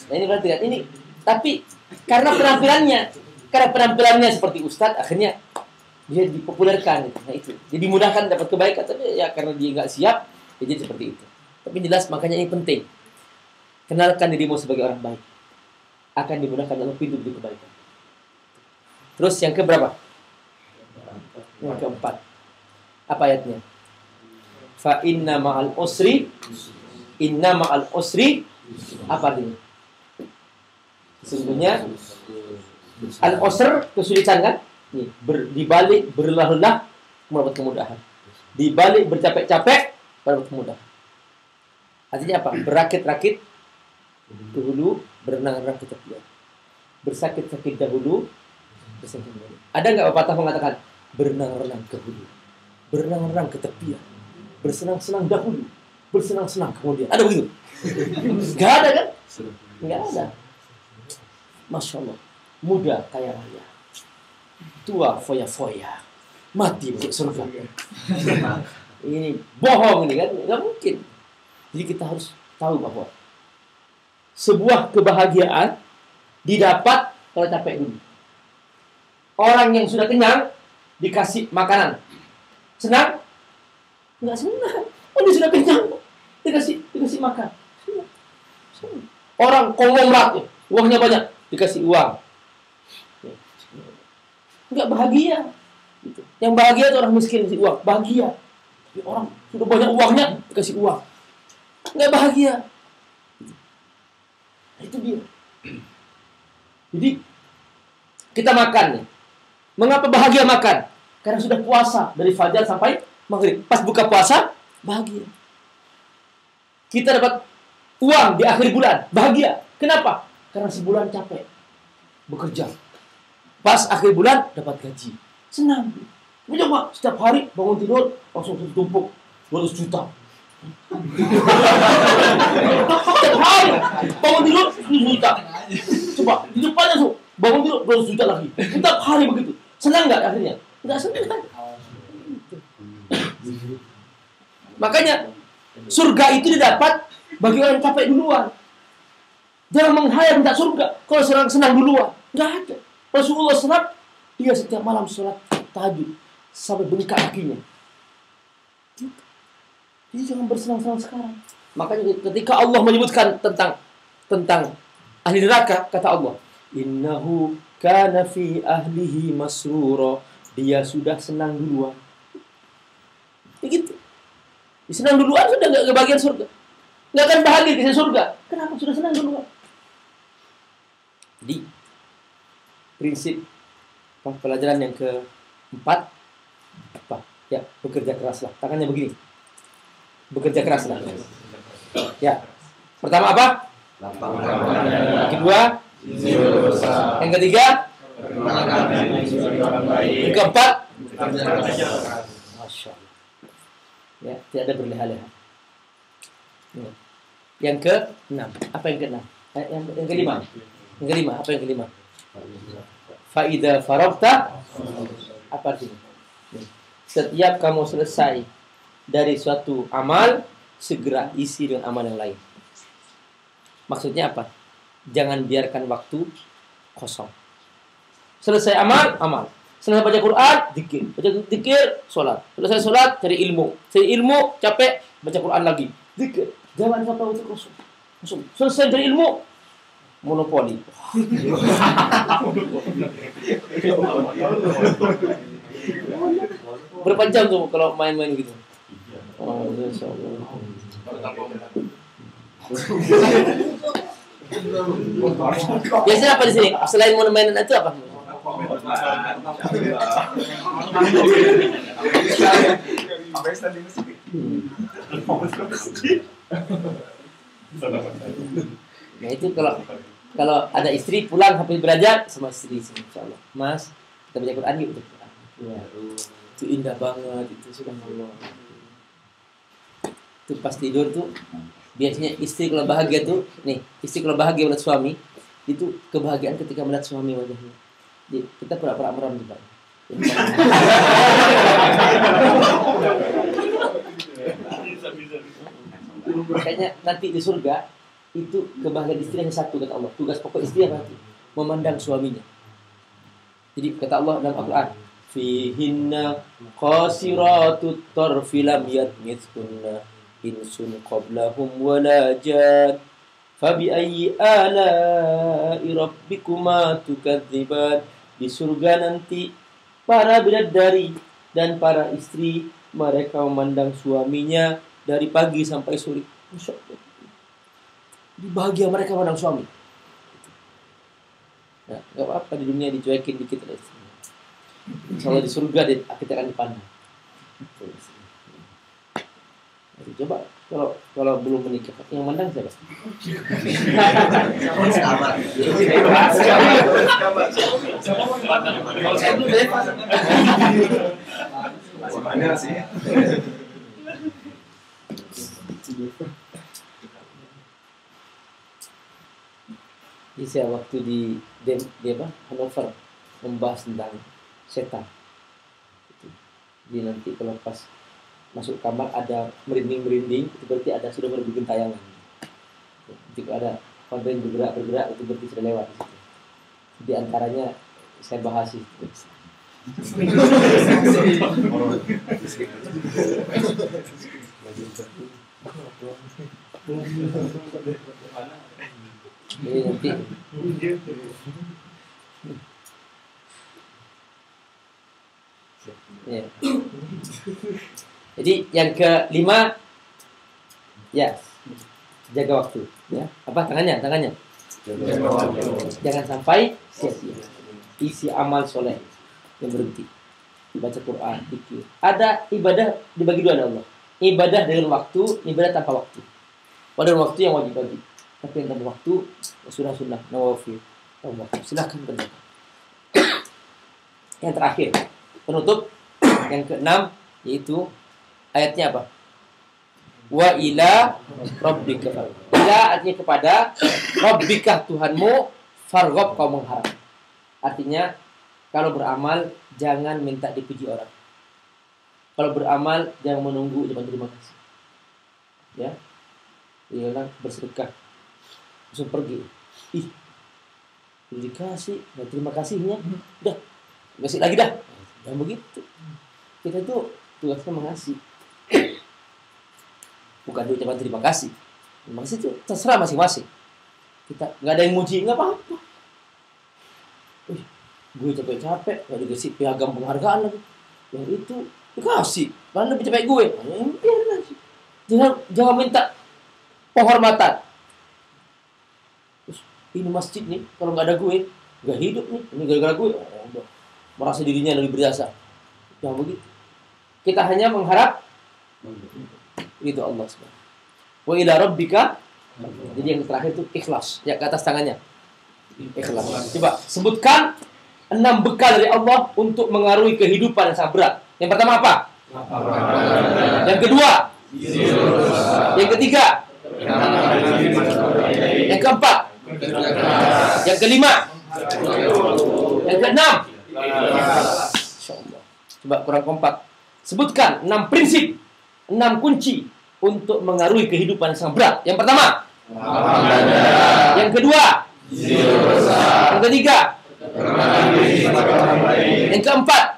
Nah ini berarti kan ini, tapi karena penampilannya seperti Ustaz, akhirnya dia dipopulerkan. Nah itu, jadi dimudahkan dapat kebaikan. Tapi ya karena dia nggak siap, ya jadi seperti itu. Tapi jelas makanya ini penting. Kenalkan dirimu sebagai orang baik, akan dimudahkan dalam hidup di kebaikan. Terus yang keberapa? Yang keempat. Apa ayatnya? Fa inna ma'al usri apa artinya? Sesungguhnya al-usr kesulitan kan? Nih, dibalik berlelah-lelah mendapat kemudahan. Dibalik bercapek-capek mendapat kemudahan. Artinya apa? Berakit-rakit dahulu, berenang-renang ke tepian. Bersakit-sakit dahulu, bersakit dahulu. Ada nggak pepatah mengatakan berenang-renang ke hulu, berenang-renang ke tepian, bersenang-senang dahulu, bersenang-senang kemudian? Ada begitu? Nggak ada kan? Nggak ada. Masya Allah, muda kaya raya, tua foya-foya, mati masuk surga. Ini bohong ini kan? Nggak mungkin. Jadi kita harus tahu bahwa sebuah kebahagiaan didapat kalau capek dulu. Orang yang sudah kenyang dikasih makanan, senang? Nggak senang. Oh dia sudah kenyang, dikasih makan. Senang. Orang konglomerat, uangnya banyak, dikasih uang, nggak bahagia. Gitu. Yang bahagia itu orang miskin dikasih uang, bahagia. Orang sudah banyak uangnya dikasih uang, nggak bahagia. Nah, itu dia. Jadi Kita makan nih. Mengapa bahagia makan? Karena sudah puasa dari fajar sampai maghrib. Pas buka puasa, bahagia. Kita dapat uang di akhir bulan, bahagia. Kenapa? Karena sebulan capek bekerja. Pas akhir bulan dapat gaji, senang. Coba setiap hari bangun tidur langsung tumpuk 200 juta. Setiap hari bangun tidur 200 juta. Coba di depannya tuh bangun tidur 200 juta lagi. Setiap hari begitu. Senang nggak akhirnya? Nggak senang kan? Makanya surga itu didapat bagi orang yang capek duluan. Jangan menghayal minta surga kalau senang duluan. Nggak ada. Rasulullah SAW, dia setiap malam sholat tahajud sampai bengkak kakinya. Jadi jangan bersenang-senang sekarang. Makanya ketika Allah menyebutkan tentang ahli neraka, kata Allah, innahu kana fi ahlihi masrura. Dia sudah senang duluan. Begitu. Senang duluan sudah nggak kebagian surga. Nggak akan bahagia di surga. Kenapa? Sudah senang duluan. Jadi prinsip pelajaran yang keempat apa? Ya, bekerja keraslah. Tangannya begini. Bekerja keraslah. Ya. Pertama apa? Yang kedua? Yang ketiga? Yang keempat? Masya Allah. Ya, tidak ada berleha-leha. Ya. Yang ke-6. Apa yang ke-6? Yang kelima. Yang kelima, apa yang kelima? Faida faragta. Apa artinya? Setiap kamu selesai dari suatu amal, segera isi dengan amal yang lain. Maksudnya apa? Jangan biarkan waktu kosong. Selesai amal. Selesai baca Quran, zikir, sholat. Selesai sholat, cari ilmu. Cari ilmu, capek, baca Quran lagi. Zikir. Jangan sampai waktu kosong. Selesai dari ilmu, monopoli. Berapa jam tuh kalau main-main gitu? Oh, Masya Allah. Biasanya apa di sini? Selain monumen itu apa? Nah itu kalau ada istri pulang habis belajar sama istri, insyaallah. Mas, kita baca Quran yuk. Ya, itu indah banget itu, subhanallah. Itu pas tidur tuh biasanya istri kalau bahagia tuh, nih, istri kalau bahagia melihat suami, itu kebahagiaan ketika melihat suami wajahnya. Jadi, kita pura-pura meram juga. Makanya nanti di surga itu kebahagiaan istri yang satu, kata Allah. Tugas pokok istri apa? Memandang suaminya. Jadi kata Allah dalam Al-Quran, fihinna qasiratut tarfi lam yatmithunna insun qablahum wala jan fabi ayyi ala'i rabbikuma tukadziban. Di surga nanti para bidadari dan para istri mereka memandang suaminya dari pagi sampai sore. Masya Allah. Bahagia mereka memandang suami. Nah, gak apa-apa di dunia dicuekin dikit lah. Insyaallah di surga kita akan dipandang. Jadi, coba kalau belum menikah yang mandang siapa? Jadi saya waktu di Hannover membahas tentang setan. Jadi nanti kalau pas masuk kamar ada merinding-merinding, itu berarti sudah berbikin tayangan. Jika ada konten bergerak itu berarti sudah lewat di situ. Di antaranya saya bahas itu. Jadi nanti ya. Jadi yang kelima, ya, jaga waktu, ya. Apa tangannya? Jangan sampai sia-sia. isi amal soleh yang berhenti. Baca Quran, zikir. Ada ibadah dibagi dua oleh Allah. Ibadah dengan waktu, ibadah tanpa waktu. Pada waktu yang wajib. Tapi yang tanpa waktu, sunnah nawafil. Silakan kerjakan. Yang terakhir, penutup yang keenam, yaitu ayatnya apa? Wa ila rabbika farghab. Ila artinya kepada, rabbika Tuhanmu, farghab kau mengharap. Artinya kalau beramal jangan minta dipuji orang. Kalau beramal jangan menunggu ucapan terima kasih. Ya. Dia bersedekah langsung pergi. Dikasih, terima kasihnya, udah kasih lagi dah. Jangan begitu. Kita tuh tugasnya mengasih. Bukan ucapan terima kasih. Terima kasih itu terserah masing-masing. Kita nggak ada yang muji, nggak apa-apa. Gue capek-capek, nggak dikasih piagam penghargaan lagi. Yang itu dikasih, karena lebih capek gue. Jangan minta penghormatan. Terus, ini masjid nih, kalau nggak ada gue, nggak hidup nih. Ini gara-gara gue, merasa dirinya lebih berjasa. Jangan begitu. Kita hanya mengharap itu Allah SWT. Wa ila rabbika. Jadi yang terakhir itu ikhlas. Ya, ke atas tangannya. Ikhlas. Coba sebutkan 6 bekal dari Allah untuk mengaruhi kehidupan yang sangat berat. Yang pertama apa? Yang kedua? Yang ketiga? Yang keempat? Yang kelima? Yang keenam? Insyaallah. Coba kurang kompak. Sebutkan 6 prinsip, 6 kunci untuk mengaruhi kehidupan yang sangat berat. Yang pertama? Yang kedua? Yang ketiga? Yang keempat?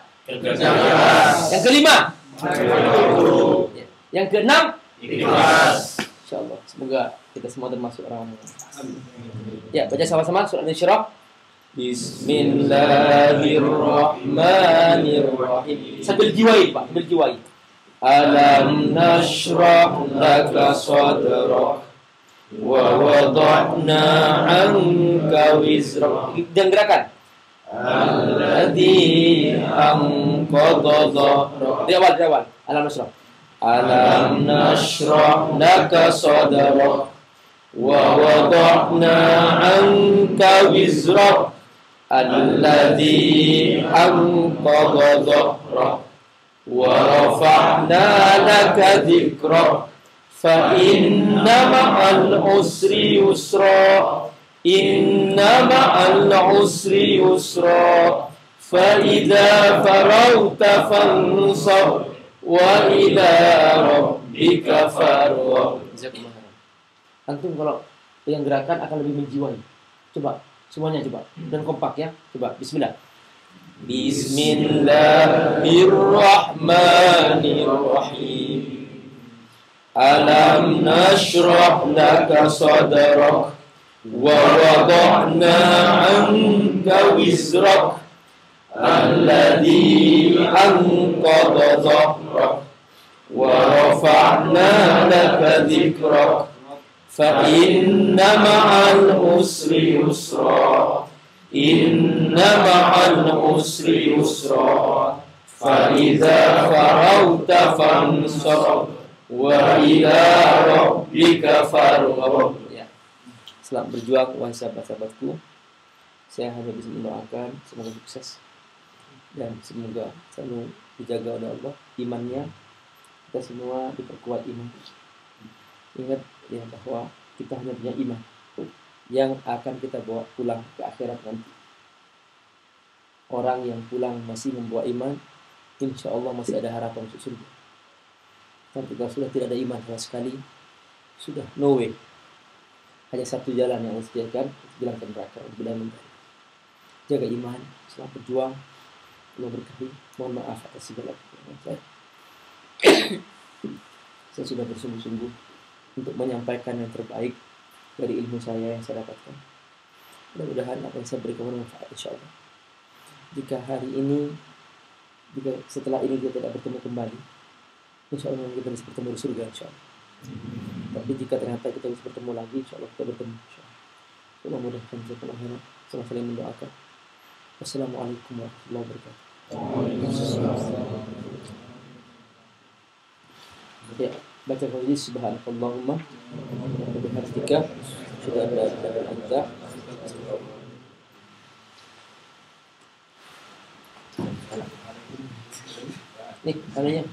Yang kelima? Yang keenam? Insyaallah. Semoga kita semua termasuk orang-orang. Ya, baca sama-sama surah Al-Isra. Bismillahirrahmanirrahim. Sambil jiwai, Pak, sambil jiwai. Alam nashrah laka sadrak wa wada'na 'anka wizrak. Dan gerakan. Alladzi anqadha dhahrak. Di awal. Alam nashrah. Alam nashrah laka sadrak wa wada'na 'anka wizrak. Alladzi anqadha dhahrak wa rafa'na laka dzikrak. Fa inna ma'al usri yusra. Inna ma'al usri yusra. Fa idza faragta fansab wa ila rabbika farghab. Antum kalau yang gerakan akan lebih menjiwai. Coba semuanya coba dan kompak ya. Coba bismillah. Bismillahirrahmanirrahim. Alam nashrah laka sadrak wa wada'na 'anka wizrak. Alladzi anqadha dhahrak wa rafa'na laka dzikrak. Fa inna ma'al usri yusra. Inna ma'al usri yusra. Fa idza faragta fansab wa ila rabbika farghab. Ya. Selamat berjuang wahai sahabat-sahabatku. Saya hanya bisa mendoakan semoga sukses dan semoga selalu dijaga oleh Allah imannya. Kita semua diperkuat iman. Ingat ya bahwa kita hanya punya iman yang akan kita bawa pulang ke akhirat nanti. Orang yang pulang masih membawa iman, insya Allah masih ada harapan untuk surga. Tapi kalau sudah tidak ada iman sama sekali, sudah no way. Hanya satu jalan yang harus disediakan, jalan ke neraka untuk benar-benar. Jaga iman, selamat berjuang. Allah berkahi. Mohon maaf atas segala kekurangan saya sudah bersungguh-sungguh untuk menyampaikan yang terbaik dari ilmu saya yang saya dapatkan. Mudah-mudahan apa yang saya berikan bermanfaat insyaallah. Jika hari ini, jika setelah ini kita tidak bertemu kembali, insyaallah kita bisa bertemu di surga insyaallah. Tapi jika ternyata kita bisa bertemu lagi, insyaallah kita bertemu insyaallah. Mudah-mudahan kita saling mendoakan. Wassalamualaikum warahmatullahi wabarakatuh. Ya, baca kembali subhanakallahumma wa bihamdika asyhadu an la ilaha illa anta. Nih, anunya.